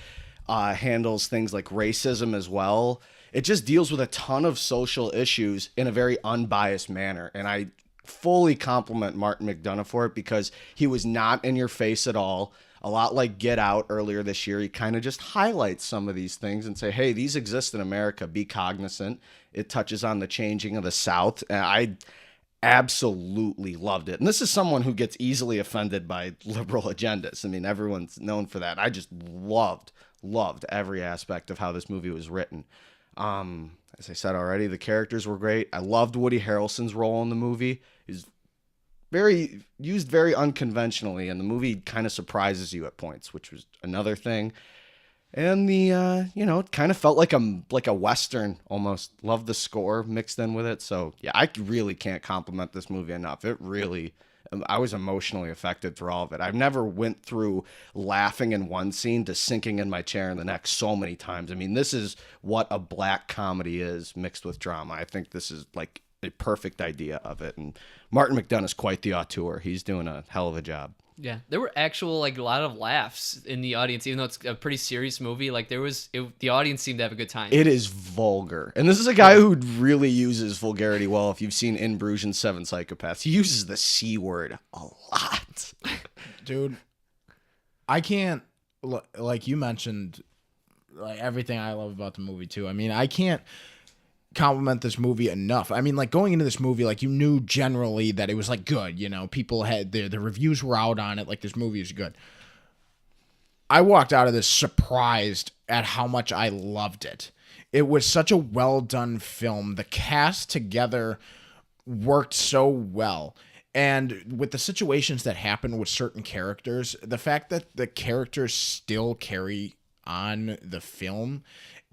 Handles things like racism as well. It just deals with a ton of social issues in a very unbiased manner, and I fully compliment Martin McDonagh for it because he was not in your face at all. A lot like Get Out earlier this year, he kind of just highlights some of these things and say, hey, these exist in America. Be cognizant. It touches on the changing of the South. And I absolutely loved it. And this is someone who gets easily offended by liberal agendas. I mean, everyone's known for that. I just loved every aspect of how this movie was written. As I said already, the characters were great. I loved Woody Harrelson's role in the movie. He's used very unconventionally, and the movie kind of surprises you at points, which was another thing. And it kind of felt like a Western almost. Loved the score mixed in with it. So yeah, I really can't compliment this movie enough. I was emotionally affected through all of it. I've never went through laughing in one scene to sinking in my chair in the next so many times. I mean, this is what a black comedy is mixed with drama. I think this is like a perfect idea of it. And Martin McDonagh is quite the auteur. He's doing a hell of a job. Yeah, there were a lot of laughs in the audience, even though it's a pretty serious movie. Like the audience seemed to have a good time. It is vulgar, and this is a guy who really uses vulgarity well. If you've seen In Bruges and Seven Psychopaths, he uses the C word a lot. Dude, I can't, like you mentioned, like everything I love about the movie too. I mean, I can't compliment this movie enough. I mean, like going into this movie, like you knew generally that it was like good, people had the reviews were out on it, like this movie is good. I walked out of this surprised at how much I loved it. It was such a well done film. The cast together worked so well. And with the situations that happen with certain characters, the fact that the characters still carry on the film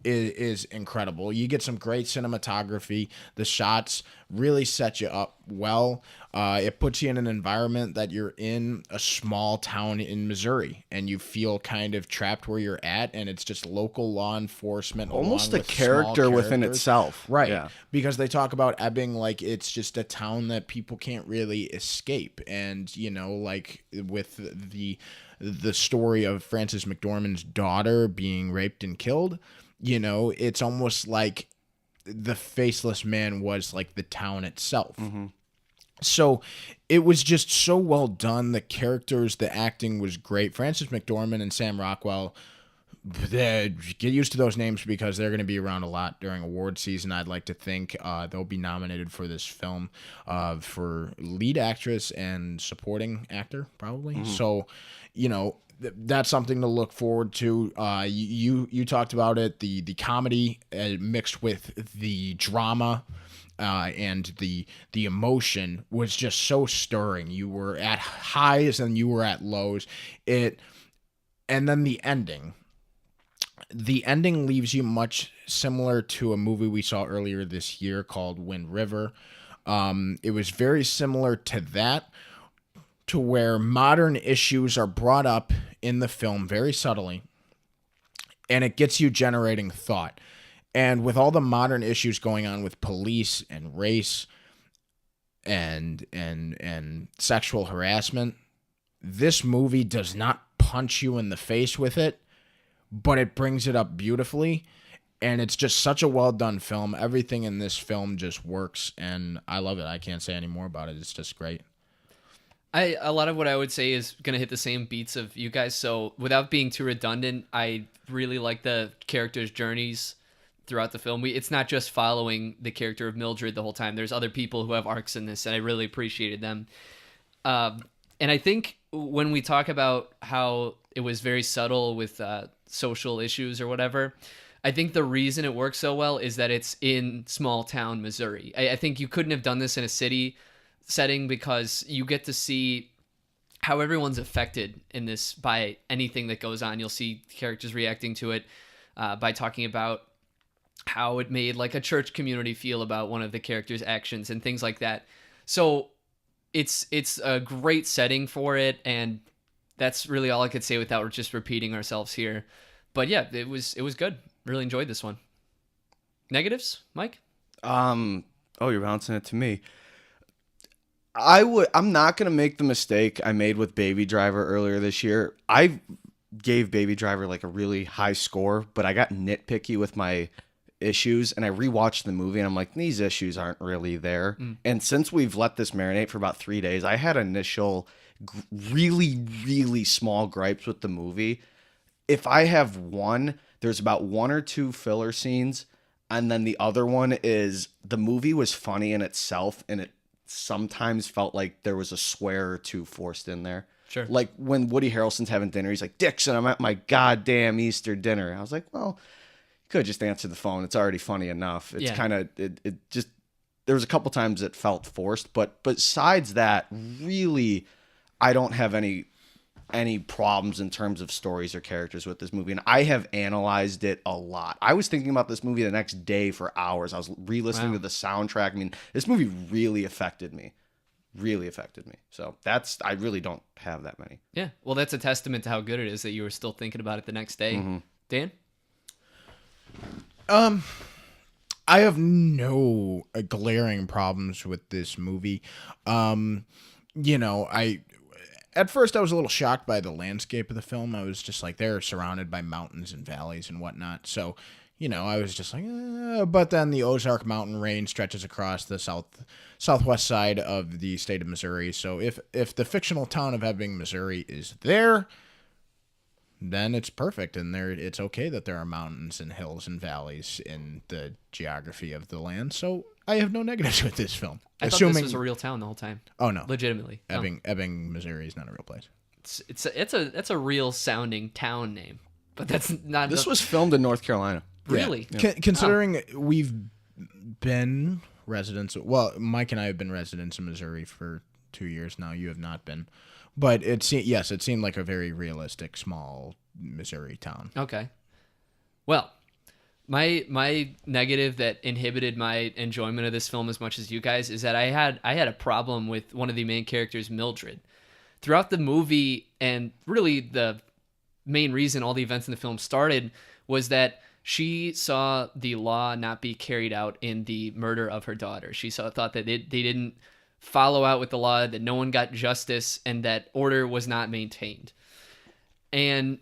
is incredible. You get some great cinematography. The shots really set you up well. It puts you in an environment that you're in a small town in Missouri, and you feel kind of trapped where you're at, and it's just local law enforcement. Almost a character within itself. Right. Yeah. Because they talk about Ebbing like it's just a town that people can't really escape. And, like with the story of Frances McDormand's daughter being raped and killed, it's almost like the faceless man was like the town itself. So it was just so well done. The characters, the acting was great. Frances McDormand and Sam Rockwell, get used to those names because they're going to be around a lot during award season. I'd like to think they'll be nominated for this film for lead actress and supporting actor, probably. So, you know, that's something to look forward to. You talked about it, the comedy mixed with the drama. And the emotion was just so stirring. You were at highs and you were at lows. And then the ending. The ending leaves you much similar to a movie we saw earlier this year called Wind River. It was very similar to that, to where modern issues are brought up in the film very subtly, and it gets you generating thought. And with all the modern issues going on with police and race and sexual harassment, this movie does not punch you in the face with it, but it brings it up beautifully. And it's just such a well done film. Everything in this film just works, and I love it. I can't say any more about it. It's just great. A lot of what I would say is going to hit the same beats of you guys. So without being too redundant, I really like the characters' journeys throughout the film. It's not just following the character of Mildred the whole time. There's other people who have arcs in this, and I really appreciated them. And I think when we talk about how it was very subtle with social issues or whatever, I think the reason it works so well is that it's in small town Missouri. I think you couldn't have done this in a city setting because you get to see how everyone's affected in this by anything that goes on. You'll see characters reacting to it by talking about how it made like a church community feel about one of the characters' actions and things like that. So it's a great setting for it, and that's really all I could say without just repeating ourselves here. But yeah, it was good. Really enjoyed this one. Negatives, Mike? Oh, you're bouncing it to me. I'm not gonna make the mistake I made with Baby Driver earlier this year. I gave Baby Driver like a really high score, but I got nitpicky with my issues, and I rewatched the movie, and I'm like, these issues aren't really there. And since we've let this marinate for about 3 days, I had initial really, really small gripes with the movie. If I have one, there's about 1 or 2 filler scenes, and then the other one is the movie was funny in itself, and it sometimes felt like there was a swear or 2 forced in there. Sure. Like when Woody Harrelson's having dinner, he's like, Dixon, I'm at my goddamn Easter dinner. I was like, well, you could just answer the phone. It's already funny enough. It's kind of, it just, there was a couple times it felt forced, but besides that, really, I don't have any problems in terms of stories or characters with this movie. And I have analyzed it a lot. I was thinking about this movie the next day for hours. I was re-listening to the soundtrack. I mean, this movie really affected me. So I really don't have that many. Yeah. Well, that's a testament to how good it is that you were still thinking about it the next day. Dan? I have no glaring problems with this movie. You know, at first I was a little shocked by the landscape of the film. I was just like, they're surrounded by mountains and valleys and whatnot. So, you know, I was just like, but then the Ozark Mountain range stretches across the southwest side of the state of Missouri. So if the fictional town of Ebbing, Missouri is there, then it's perfect. And it's okay that there are mountains and hills and valleys in the geography of the land. So I have no negatives with this film. I thought this was a real town the whole time. Oh no, legitimately. Ebbing, Missouri is not a real place. It's a real sounding town name, but that's not. This was filmed in North Carolina. Really? Yeah. Considering we've been residents, well, Mike and I have been residents in Missouri for 2 years now. You have not been, but it seemed like a very realistic small Missouri town. Okay. Well, my negative that inhibited my enjoyment of this film as much as you guys is that I had a problem with one of the main characters, Mildred. Throughout the movie, and really the main reason all the events in the film started was that she saw the law not be carried out in the murder of her daughter. She thought that they didn't follow out with the law, that no one got justice, and that order was not maintained. And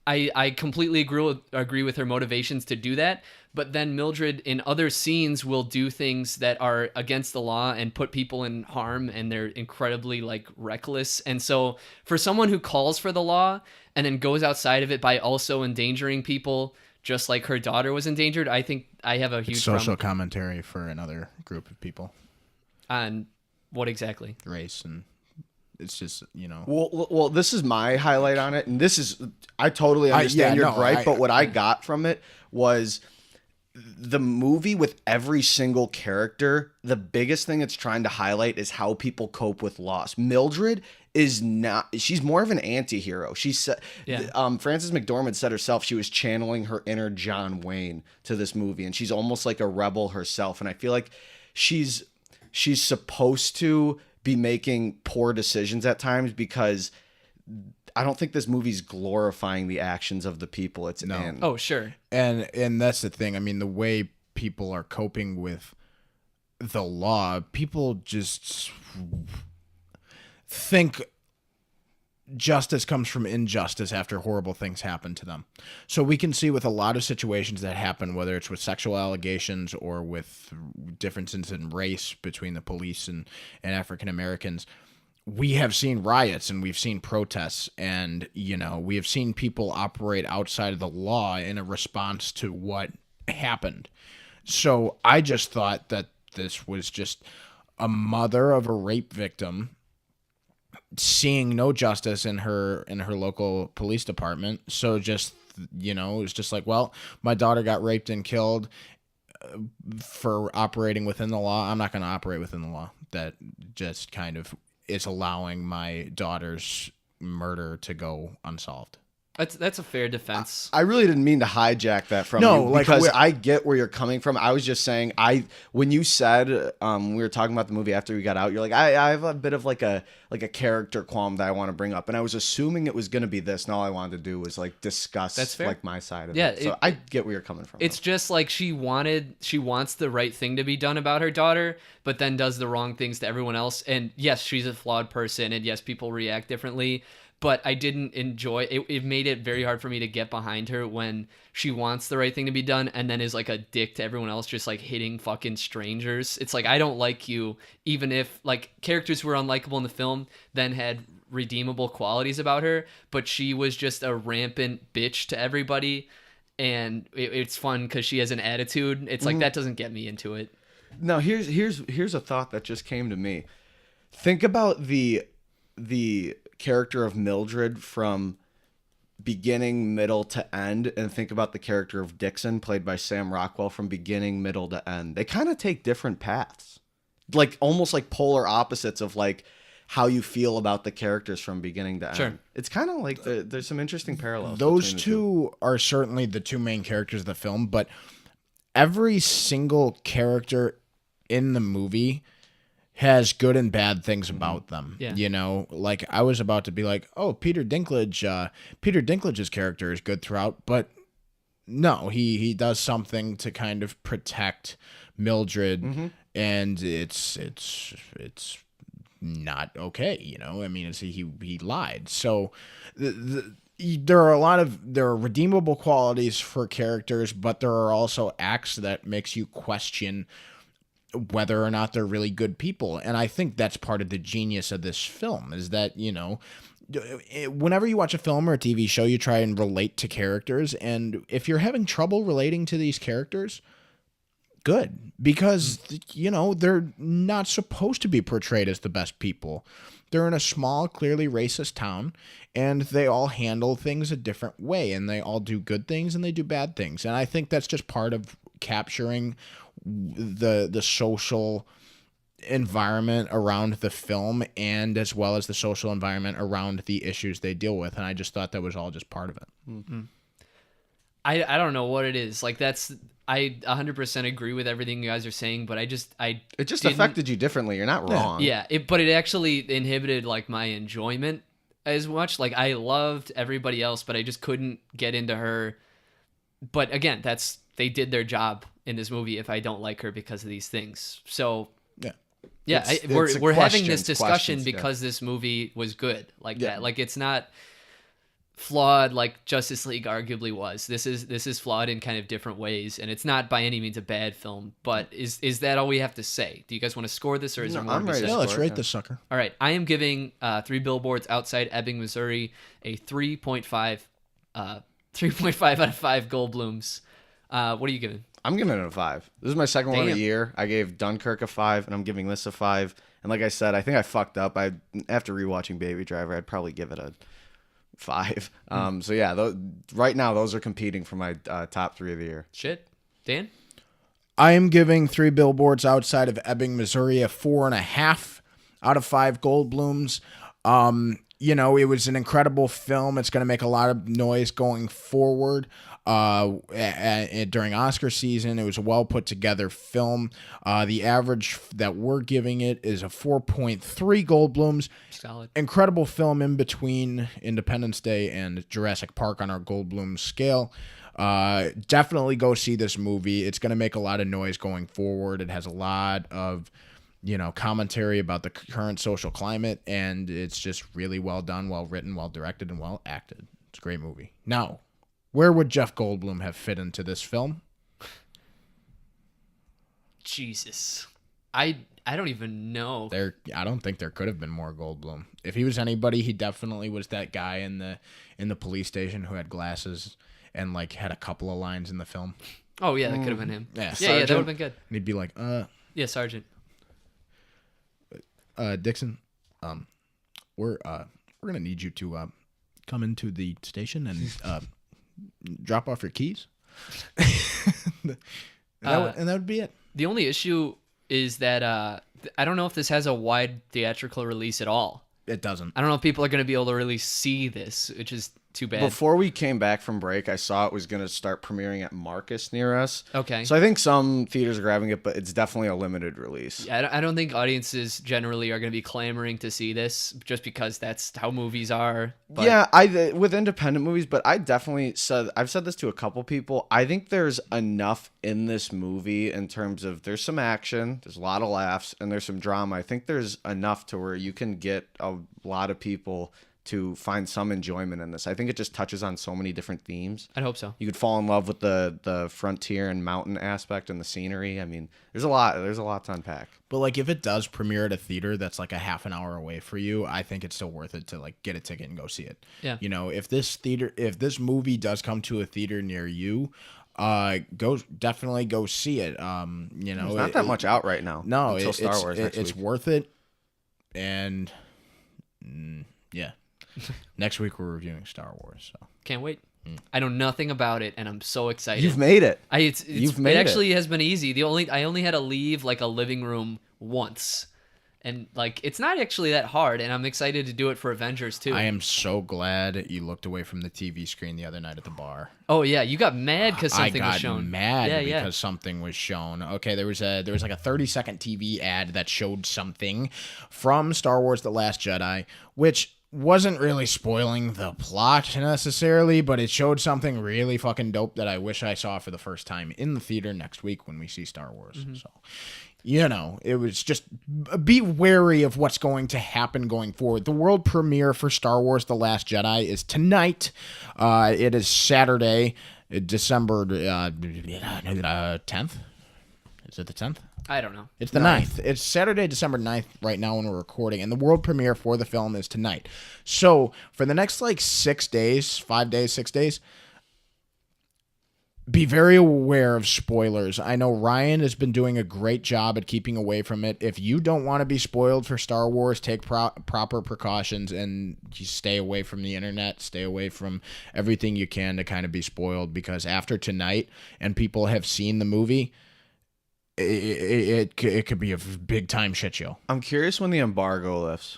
I completely agree with her motivations to do that, but then Mildred in other scenes will do things that are against the law and put people in harm, and they're incredibly like reckless. And so for someone who calls for the law and then goes outside of it by also endangering people, just like her daughter was endangered, I think I have a huge social problem commentary for another group of people. on what exactly? Race, and it's just, Well, this is my highlight on it, and this is I totally understand your gripe, but what I got from it was the movie with every single character. The biggest thing it's trying to highlight is how people cope with loss. Mildred is not. She's more of an anti-hero. She said, Frances McDormand said herself, she was channeling her inner John Wayne to this movie, and she's almost like a rebel herself. And I feel like she's supposed to be making poor decisions at times, because I don't think this movie's glorifying the actions of the people it's in. Oh, sure. And that's the thing. I mean, the way people are coping with the law, people just think justice comes from injustice after horrible things happen to them. So we can see with a lot of situations that happen, whether it's with sexual allegations or with differences in race between the police and African Americans, we have seen riots and we've seen protests, and we have seen people operate outside of the law in a response to what happened. So I just thought that this was just a mother of a rape victim seeing no justice in her local police department. So just, it was just like, well, my daughter got raped and killed for operating within the law. I'm not going to operate within the law. That just kind of is allowing my daughter's murder to go unsolved. That's a fair defense. I really didn't mean to hijack that from you, because I get where you're coming from. I was just saying, when you said we were talking about the movie after we got out, you're like, I have a bit of like a character qualm that I want to bring up, and I was assuming it was going to be this, and all I wanted to do was like discuss like my side of it. So I get where you're coming from. It's just like she wants the right thing to be done about her daughter, but then does the wrong things to everyone else. And yes, she's a flawed person, and yes, people react differently. But I didn't enjoy it. It made it very hard for me to get behind her when she wants the right thing to be done and then is like a dick to everyone else, just like hitting fucking strangers. It's like, I don't like you, even if like characters who were unlikable in the film then had redeemable qualities about her, but she was just a rampant bitch to everybody. And it's fun because she has an attitude. It's like, that doesn't get me into it. Now, here's a thought that just came to me. Think about the character of Mildred from beginning, middle to end, and think about the character of Dixon, played by Sam Rockwell, from beginning, middle to end. They kind of take different paths, like almost like polar opposites of like how you feel about the characters from beginning to end. Sure. It's kind of like there's some interesting parallels. Those two are certainly the two main characters of the film, but every single character in the movie has good and bad things about them. Yeah. Like I was about to be like, oh, Peter Dinklage's character is good throughout, but no, he does something to kind of protect Mildred, and it's not okay. I mean, he lied. So there are redeemable qualities for characters, but there are also acts that makes you question whether or not they're really good people. And I think that's part of the genius of this film, is that, whenever you watch a film or a TV show, you try and relate to characters. And if you're having trouble relating to these characters, good, because, they're not supposed to be portrayed as the best people. They're in a small, clearly racist town, and they all handle things a different way, and they all do good things and they do bad things. And I think that's just part of capturing the social environment around the film, and as well as the social environment around the issues they deal with. And I just thought that was all just part of it. Mm-hmm. I don't know what it is. Like I 100% agree with everything you guys are saying, but it just affected you differently. You're not wrong. Yeah, but it actually inhibited like my enjoyment as much. Like I loved everybody else, but I just couldn't get into her. But again, they did their job in this movie if I don't like her because of these things. So yeah, we're having this discussion because this movie was good like that. Like it's not flawed like Justice League arguably was. This is flawed in kind of different ways, and it's not by any means a bad film. But is that all we have to say? Do you guys want to score this, or is there more? I'm ready to Yeah, let's score it, rate yeah. this sucker. All right, I am giving Three Billboards Outside Ebbing, Missouri, a 3.5, 3.5 out of 5 Goldblums. What are you giving? I'm giving it a 5. This is my second one of Damn. the year. I gave Dunkirk a 5, and I'm giving this a 5. And like I said, I think I fucked up. After rewatching Baby Driver, I'd probably give it a 5. So yeah, right now those are competing for my top 3 of the year. Shit, Dan. I am giving Three Billboards Outside of Ebbing, Missouri, a 4.5 out of 5 Goldblums. It was an incredible film. It's going to make a lot of noise going forward. During Oscar season, it was a well put together film. The average that we're giving it is a 4.3 Goldblums. Solid. Incredible film in between Independence Day and Jurassic Park on our Goldblum scale. Definitely go see this movie. It's going to make a lot of noise going forward. It has a lot of commentary about the current social climate, and it's just really well done, well written, well directed, and well acted. It's a great movie. Now, where would Jeff Goldblum have fit into this film? Jesus, I don't even know. I don't think there could have been more Goldblum. If he was anybody, he definitely was that guy in the police station who had glasses and like had a couple of lines in the film. Oh yeah, that could have been him. Yeah. Yeah, that would have been good. And he'd be like, Yeah, Sergeant. Dixon, we're gonna need you to come into the station and drop off your keys. and that would be it. The only issue is that I don't know if this has a wide theatrical release at all. It doesn't. I don't know if people are going to be able to really see this, which is too bad. Before we came back from break, I saw it was going to start premiering at Marcus near us. Okay. So I think some theaters are grabbing it, but it's definitely a limited release. I don't think audiences generally are going to be clamoring to see this just because that's how movies are. But Yeah, with independent movies, but I've said this to a couple people. I think there's enough in this movie in terms of there's some action, there's a lot of laughs, and there's some drama. I think there's enough to where you can get a lot of people to find some enjoyment in this. I think it just touches on so many different themes. I'd hope so. You could fall in love with the frontier and mountain aspect and the scenery. I mean, there's a lot to unpack. But like, if it does premiere at a theater that's like a half an hour away for you, I think it's still worth it to like get a ticket and go see it. Yeah. If this movie does come to a theater near you, definitely go see it. There's not that much out right now. No, until Star Wars next it's week. worth it. And yeah, next week we're reviewing Star Wars. So Can't wait. I know nothing about it, and I'm so excited. You've made it. It actually has been easy. I only had to leave like a living room once, and like it's not actually that hard. And I'm excited to do it for Avengers too. I am so glad you looked away from the TV screen the other night at the bar. Oh yeah, you got mad because something I got was shown. mad because something was shown. Okay, there was like a 30-second TV ad that showed something from Star Wars: The Last Jedi, which wasn't really spoiling the plot necessarily, but it showed something really fucking dope that I wish I saw for the first time in the theater next week when we see Star Wars. Mm-hmm. So, it was just be wary of what's going to happen going forward. The world premiere for Star Wars: The Last Jedi is tonight. It is Saturday, December 10th. Is it the 10th? I don't know. It's the 9th. It's Saturday, December 9th right now when we're recording, and the world premiere for the film is tonight. So for the next 6 days, 5 days, 6 days, be very aware of spoilers. I know Ryan has been doing a great job at keeping away from it. If you don't want to be spoiled for Star Wars, take proper precautions and just stay away from the internet, stay away from everything you can to kind of be spoiled, because after tonight and people have seen the movie, it could be a big time shit show. I'm curious when the embargo lifts.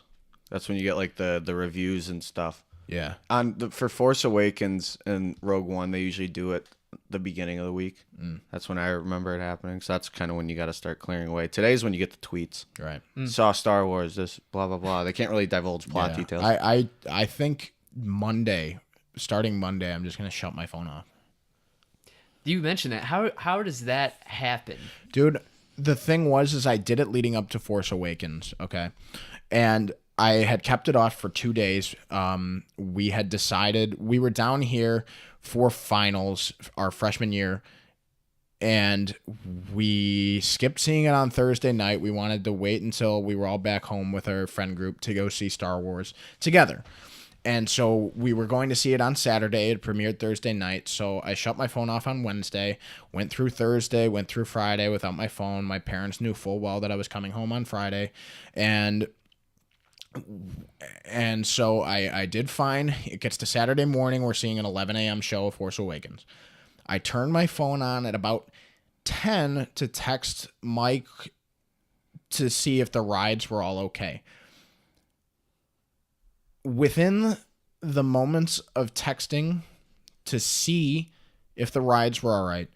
That's when you get the reviews and stuff. Yeah. For Force Awakens and Rogue One, they usually do it the beginning of the week. That's when I remember it happening. So that's kind of when you got to start clearing away. Today's when you get the tweets. Right. Saw Star Wars, this blah blah blah. They can't really divulge plot details. I think starting Monday, I'm just gonna shut my phone off. You mentioned that. How does that happen? Dude, the thing was I did it leading up to Force Awakens, okay? And I had kept it off for 2 days. We had decided we were down here for finals our freshman year, and we skipped seeing it on Thursday night. We wanted to wait until we were all back home with our friend group to go see Star Wars together. And so we were going to see it on Saturday. It premiered Thursday night. So I shut my phone off on Wednesday, went through Thursday, went through Friday without my phone. My parents knew full well that I was coming home on Friday. And so I did fine. It gets to Saturday morning. We're seeing an 11 a.m. show of Force Awakens. I turned my phone on at about 10 to text Mike to see if the rides were all okay. Within the moments of texting to see if the rides were all right,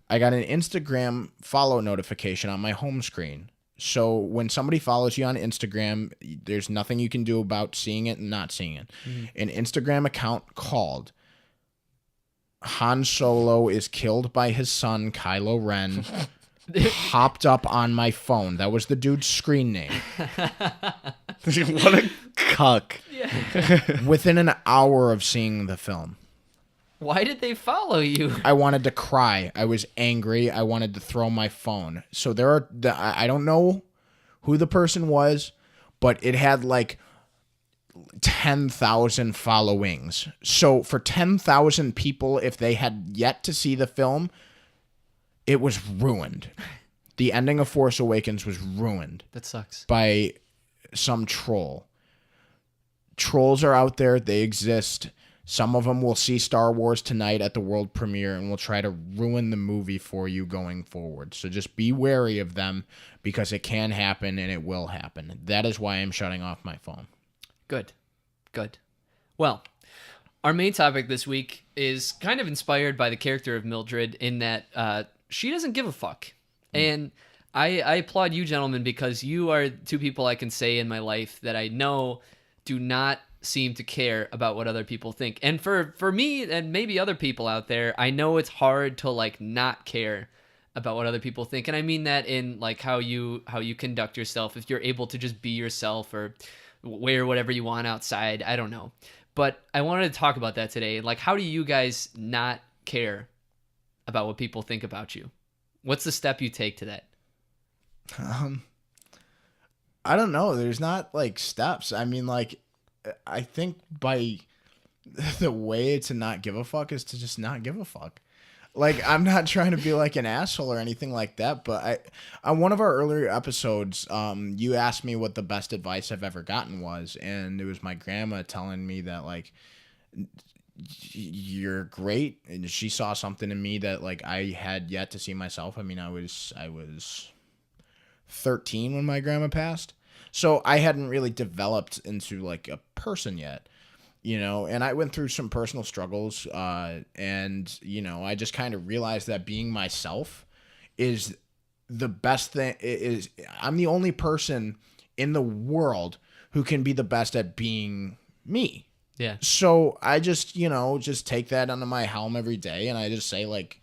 I got an Instagram follow notification on my home screen. So when somebody follows you on Instagram, there's nothing you can do about seeing it and not seeing it. Mm-hmm. An Instagram account called Han Solo is killed by his son, Kylo Ren, popped up on my phone. That was the dude's screen name. What a cuck. Yeah. Within an hour of seeing the film. Why did they follow you? I wanted to cry. I was angry. I wanted to throw my phone. So I don't know who the person was, but it had like 10,000 followings. So for 10,000 people, if they had yet to see the film, it was ruined. The ending of Force Awakens was ruined. That sucks. By some troll. Trolls are out there. They exist. Some of them will see Star Wars tonight at the world premiere and will try to ruin the movie for you going forward. So just be wary of them because it can happen and it will happen. That is why I'm shutting off my phone. Good. Well, our main topic this week is kind of inspired by the character of Mildred in that she doesn't give a fuck. And I applaud you gentlemen because you are two people I can say in my life that I know do not seem to care about what other people think. And for me and maybe other people out there, I know it's hard to like not care about what other people think. And I mean that in like how you conduct yourself. If you're able to just be yourself or wear whatever you want outside, I don't know. But I wanted to talk about that today. Like, how do you guys not care about what people think about you? What's the step you take to that? I don't know. There's not like steps. I mean, like, I think by the way to not give a fuck is to just not give a fuck. Like, I'm not trying to be like an asshole or anything like that, but on one of our earlier episodes, you asked me what the best advice I've ever gotten was, and it was my grandma telling me that, like, you're great, and she saw something in me that, like, I had yet to see myself. I mean, I was 13 when my grandma passed, so I hadn't really developed into, like, a person yet. You know, and I went through some personal struggles, and, you know, I just kind of realized that being myself is the best thing. I'm the only person in the world who can be the best at being me. Yeah. So I just, you know, just take that under my helm every day, and I just say, like,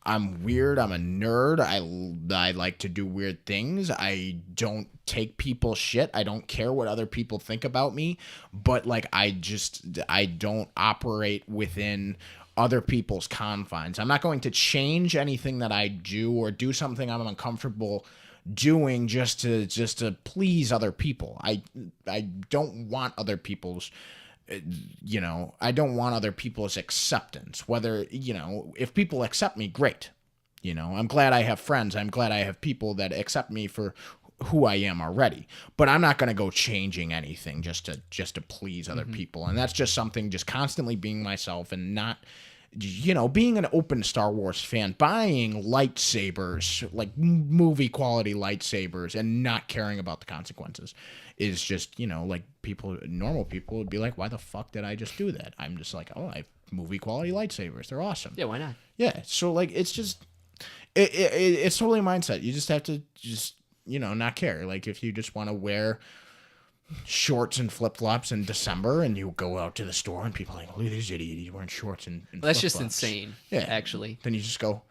I'm weird. I'm a nerd. I like to do weird things. I don't take people's shit. I don't care what other people think about me. But, like, I don't operate within other people's confines. I'm not going to change anything that I do or do something I'm uncomfortable doing just to please other people. I don't want other people's... You know, I don't want other people's acceptance. Whether, you know, if people accept me, great. You know, I'm glad I have friends. I'm glad I have people that accept me for who I am already. But I'm not going to go changing anything just to please other people. And that's just something, just constantly being myself and not, you know, being an open Star Wars fan, buying lightsabers, like movie quality lightsabers, and not caring about the consequences. Is just, you know, like normal people would be like, why the fuck did I just do that? I'm just like, oh, I have movie quality lightsabers. They're awesome. Yeah, why not? Yeah. So, like, it's just, it's totally a mindset. You just have to just, you know, not care. Like, if you just want to wear shorts and flip-flops in December and you go out to the store and people are like, look at this idiot, he's wearing shorts and that's flip-flops. just insane. Yeah. Actually. Then you just go,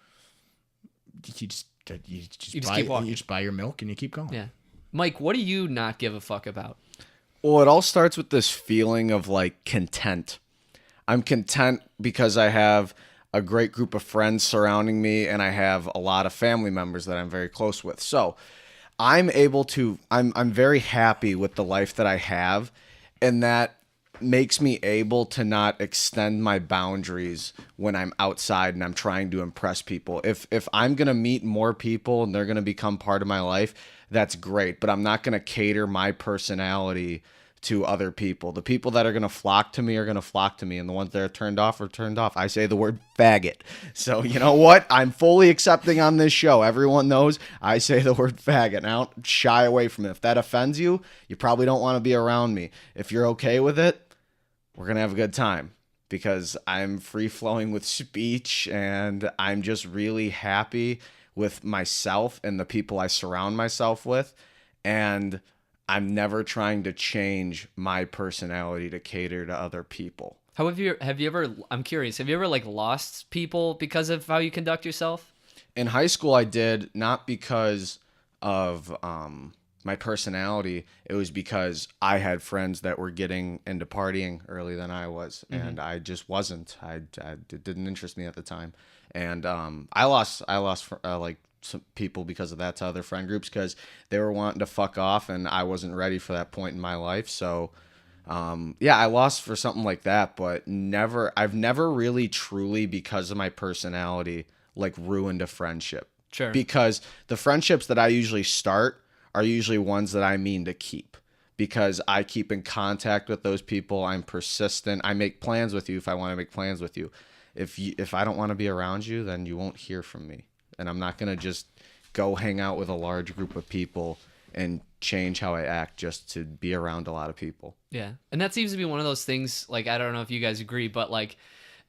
you just buy your milk and you keep going. Yeah. Mike, what do you not give a fuck about? Well, it all starts with this feeling of like content. I'm content because I have a great group of friends surrounding me and I have a lot of family members that I'm very close with. So I'm very happy with the life that I have, and that makes me able to not extend my boundaries when I'm outside and I'm trying to impress people. If I'm going to meet more people and they're going to become part of my life, that's great, but I'm not going to cater my personality to other people. The people that are going to flock to me are going to flock to me, and the ones that are turned off are turned off. I say the word faggot. So, you know what? I'm fully accepting on this show. Everyone knows I say the word faggot, and I don't shy away from it. If that offends you, you probably don't want to be around me. If you're okay with it, we're going to have a good time, because I'm free flowing with speech and I'm just really happy with myself and the people I surround myself with. And I'm never trying to change my personality to cater to other people. How have you ever, I'm curious, have you ever like lost people because of how you conduct yourself? In high school, I did, not because of my personality. It was because I had friends that were getting into partying early than I was, and I just wasn't. It didn't interest me at the time, and I lost like some people because of that to other friend groups, because they were wanting to fuck off, and I wasn't ready for that point in my life. So, yeah, I lost for something like that, but I've never really truly, because of my personality, like ruined a friendship. Sure. Because the friendships that I usually start are usually ones that I mean to keep, because I keep in contact with those people. I'm persistent. I make plans with you if I want to make plans with you. If I don't want to be around you, then you won't hear from me. And I'm not going to just go hang out with a large group of people and change how I act just to be around a lot of people. Yeah. And that seems to be one of those things, like, I don't know if you guys agree, but like,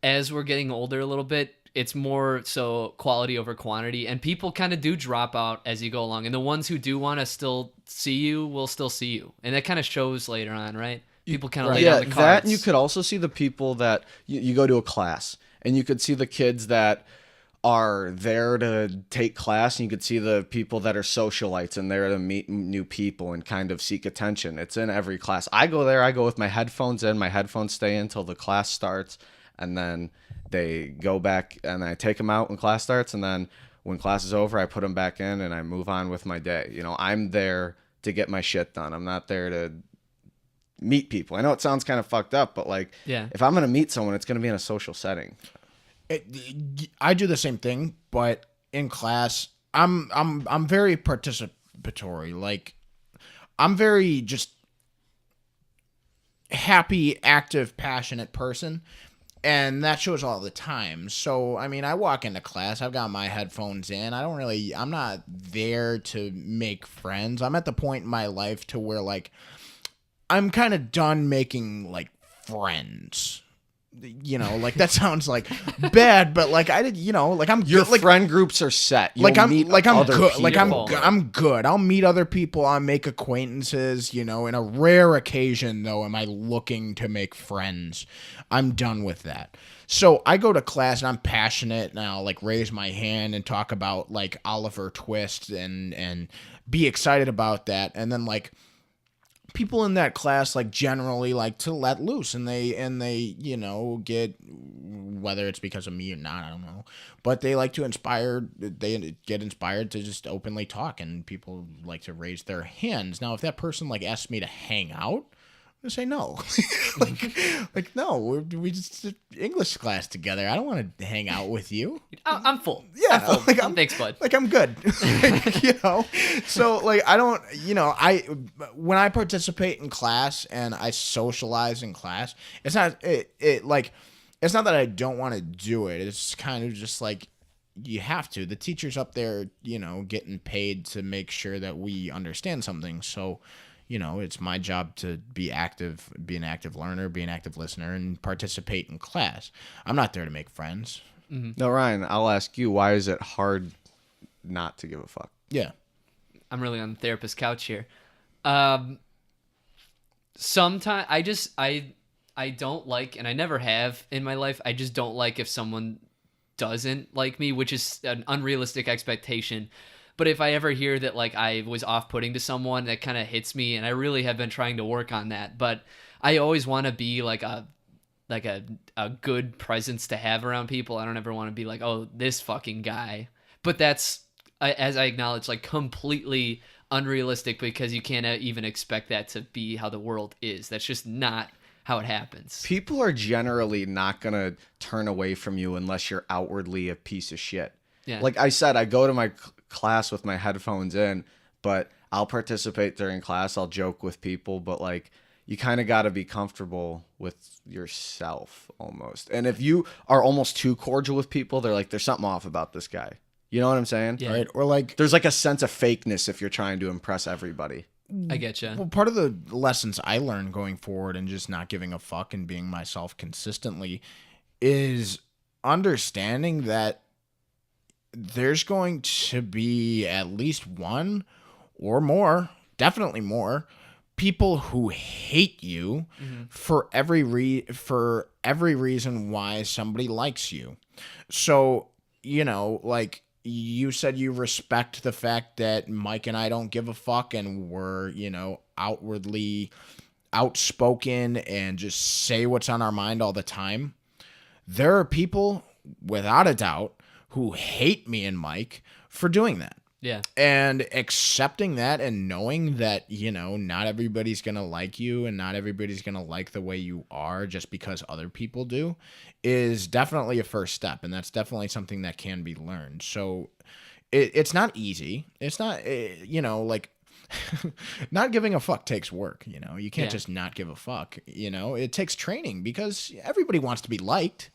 as we're getting older a little bit, it's more so quality over quantity, and people kind of do drop out as you go along. And the ones who do want to still see you will still see you. And that kind of shows later on, right? People kind of lay down the cards. That, and you could also see the people that you go to a class, and you could see the kids that are there to take class, and you could see the people that are socialites and there to meet new people and kind of seek attention. It's in every class. I go there, I go with my headphones in, my headphones stay in until the class starts, and then they go back, and I take them out when class starts, and then when class is over, I put them back in and I move on with my day. You know, I'm there to get my shit done. I'm not there to meet people. I know it sounds kind of fucked up, but like, if I'm going to meet someone, it's going to be in a social setting. I do the same thing, but in class, I'm very participatory. Like, I'm very just happy, active, passionate person, and that shows all the time. So, I mean, I walk into class, I've got my headphones in. I'm not there to make friends. I'm at the point in my life to where, like, I'm kind of done making, like, friends. You know, like, that sounds like bad, but like, I did, you know, like, I'm your good. Like, friend groups are set. I'm good. People. Like, I'm good. I'll meet other people. I'll make acquaintances. You know, in a rare occasion, though, am I looking to make friends. I'm done with that. So I go to class and I'm passionate, and I'll like raise my hand and talk about like Oliver Twist and be excited about that, and then like, people in that class like generally like to let loose, and they you know get, whether it's because of me or not, I don't know, but they get inspired to just openly talk, and people like to raise their hands. Now if that person like asks me to hang out, I'm gonna say no. like no, we just did English class together. I don't want to hang out with you. I'm full. Yeah, I'm full. like Thanks, bud. Like, I'm good. You know, so like, I don't, you know, when I participate in class and I socialize in class, it's not it's not that I don't want to do it. It's kind of just like, you have to. The teacher's up there, you know, getting paid to make sure that we understand something. So, you know, it's my job to be active, be an active learner, be an active listener, and participate in class. I'm not there to make friends. Mm-hmm. No, Ryan, I'll ask you, why is it hard not to give a fuck? Yeah. I'm really on the therapist couch here. Sometimes I don't like, and I never have in my life, I just don't like if someone doesn't like me, which is an unrealistic expectation. But if I ever hear that like I was off-putting to someone, that kind of hits me, and I really have been trying to work on that. But I always want to be like a good presence to have around people. I don't ever want to be like, oh, this fucking guy. But that's, as I acknowledge, like completely unrealistic, because you can't even expect that to be how the world is. That's just not how it happens. People are generally not going to turn away from you unless you're outwardly a piece of shit. Yeah. Like I said, I go to my class with my headphones in, but I'll participate during class. I'll joke with people, but like you kind of got to be comfortable with yourself almost. And if you are almost too cordial with people, they're like, there's something off about this guy. You know what I'm saying? Yeah. Right. Or like, there's like a sense of fakeness if you're trying to impress everybody. I get you. well, part of the lessons I learned going forward and just not giving a fuck and being myself consistently is understanding that there's going to be at least one or more, definitely more, people who hate you for every reason why somebody likes you. So, you know, like you said, you respect the fact that Mike and I don't give a fuck and we're, you know, outwardly outspoken and just say what's on our mind all the time. There are people, without a doubt, who hate me and Mike for doing that. Yeah. And accepting that and knowing that, you know, not everybody's going to like you and not everybody's going to like the way you are just because other people do is definitely a first step. And that's definitely something that can be learned. So it's not easy. It's not, you know, like not giving a fuck takes work. You know, you can't just not give a fuck. You know, it takes training because everybody wants to be liked.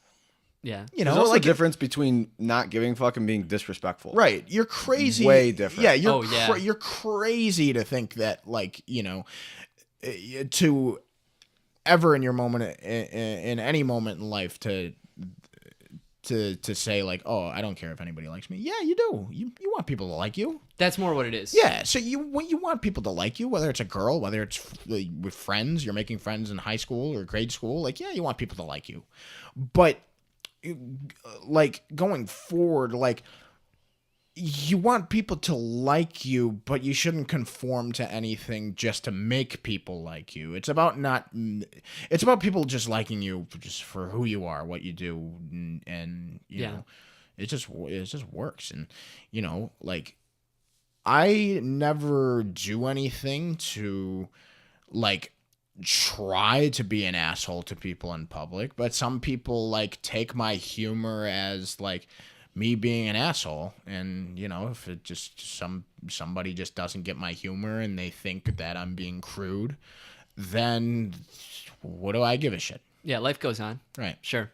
Yeah. You know, There's also like a difference between not giving a fuck and being disrespectful. Right. You're crazy. Way different. Yeah. You're crazy to think that, like, you know, to ever in your moment, in any moment in life to say like, oh, I don't care if anybody likes me. Yeah, you do. You want people to like you. That's more what it is. Yeah. So you want people to like you, whether it's a girl, whether it's with friends, you're making friends in high school or grade school. Like, yeah, you want people to like you. But like going forward, like you want people to like you, but you shouldn't conform to anything just to make people like you. It's about people just liking you just for who you are, what you do, and you know, it just works. And you know, like I never do anything to like try to be an asshole to people in public, but some people like take my humor as like me being an asshole. And you know, if it just somebody just doesn't get my humor and they think that I'm being crude, then what do I give a shit? Yeah, life goes on. Right. Sure.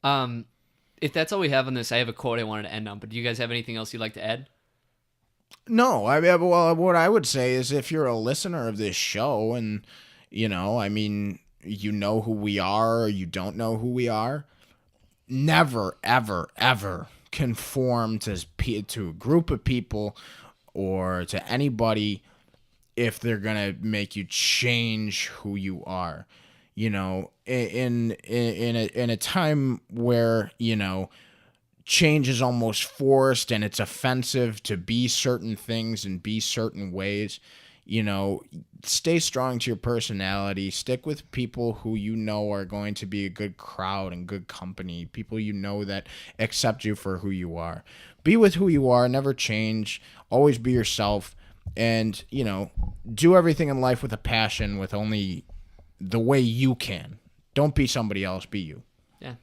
If that's all we have on this, I have a quote I wanted to end on, but do you guys have anything else you'd like to add? No, I mean, well, what I would say is if you're a listener of this show and you know, I mean, you know who we are or you don't know who we are, never, ever, ever conform to a group of people or to anybody if they're going to make you change who you are. You know, in a time where, you know, change is almost forced and it's offensive to be certain things and be certain ways, you know, stay strong to your personality. Stick with people who you know are going to be a good crowd and good company. People you know that accept you for who you are. Be with who you are. Never change. Always be yourself. And, you know, do everything in life with a passion, with only the way you can. Don't be somebody else. Be you. Yeah.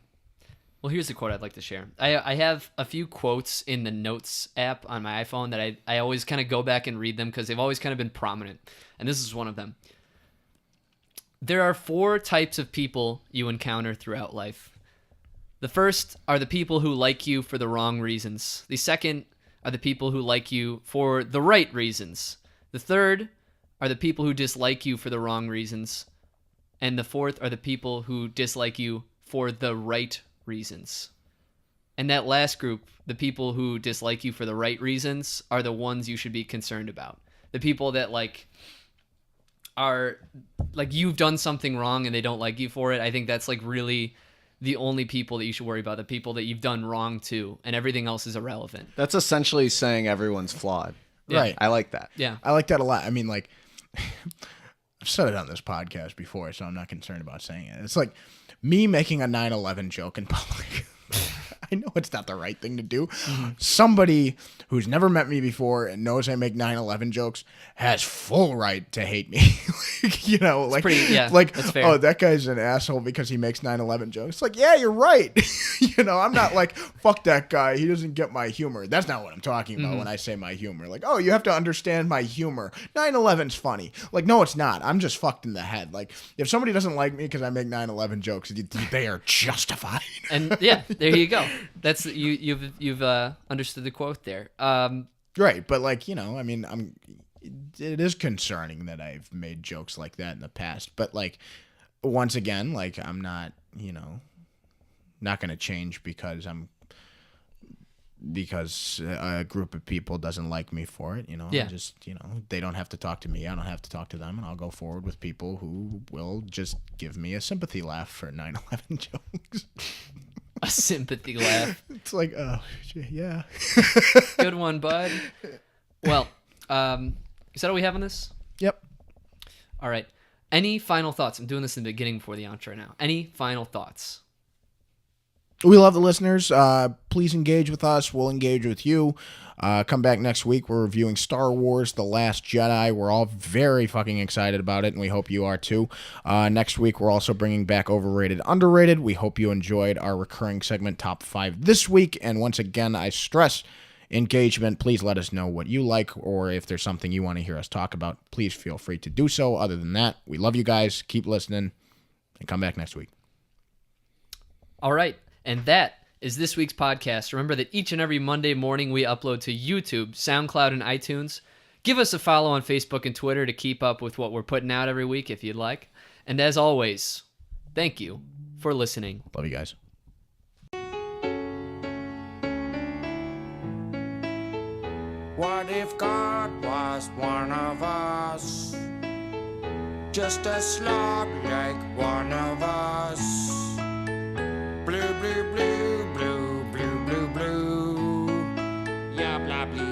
Well, here's the quote I'd like to share. I have a few quotes in the Notes app on my iPhone that I always kind of go back and read them because they've always kind of been prominent. And this is one of them. There are 4 types of people you encounter throughout life. The first are the people who like you for the wrong reasons. The second are the people who like you for the right reasons. The third are the people who dislike you for the wrong reasons. And the fourth are the people who dislike you for the right reasons. And that last group, the people who dislike you for the right reasons, are the ones you should be concerned about. The people that like are like you've done something wrong and they don't like you for it. I think that's like really the only people that you should worry about, the people that you've done wrong to, and everything else is irrelevant. That's essentially saying everyone's flawed. Yeah. Right. I like that. Yeah. I like that a lot. I mean, like, I've said it on this podcast before, so I'm not concerned about saying it. It's like me making a 9/11 joke in public. I know it's not the right thing to do. Somebody who's never met me before and knows I make 9/11 jokes has full right to hate me. Like, you know, like, like, that's fair. oh, that guy's an asshole because he makes 9/11 jokes. Like, yeah, you're right. You know, I'm not like, fuck that guy. He doesn't get my humor. That's not what I'm talking about when I say my humor. Like, oh, you have to understand my humor. 9/11's funny. Like, no, it's not. I'm just fucked in the head. Like, if somebody doesn't like me because I make 9/11 jokes, they are justified. And yeah, there you go. That's you've understood the quote there. Right, but like, you know, I mean, it is concerning that I've made jokes like that in the past, but like, once again, like, I'm not, you know, not going to change because a group of people doesn't like me for it, you know. Yeah. Just, you know, they don't have to talk to me, I don't have to talk to them, and I'll go forward with people who will just give me a sympathy laugh for 9/11 jokes. A sympathy laugh. It's like, oh, yeah. Good one, bud. Well, is that all we have on this? Yep. All right. Any final thoughts? I'm doing this in the beginning before the outro now. Any final thoughts? We love the listeners. Please engage with us. We'll engage with you. Come back next week. We're reviewing Star Wars The Last Jedi. We're all very fucking excited about it, and we hope you are too. Next week, we're also bringing back Overrated, Underrated. We hope you enjoyed our recurring segment, Top 5 this week. And once again, I stress engagement. Please let us know what you like, or if there's something you want to hear us talk about, please feel free to do so. Other than that, we love you guys. Keep listening, and come back next week. All right. And that is this week's podcast. Remember that each and every Monday morning we upload to YouTube, SoundCloud, and iTunes. Give us a follow on Facebook and Twitter to keep up with what we're putting out every week if you'd like. And as always, thank you for listening. Love you guys. What if God was one of us? Just a slob like one of us. Blue, blue, blue, blue, blue, blue, blue. Yeah, blah, blah.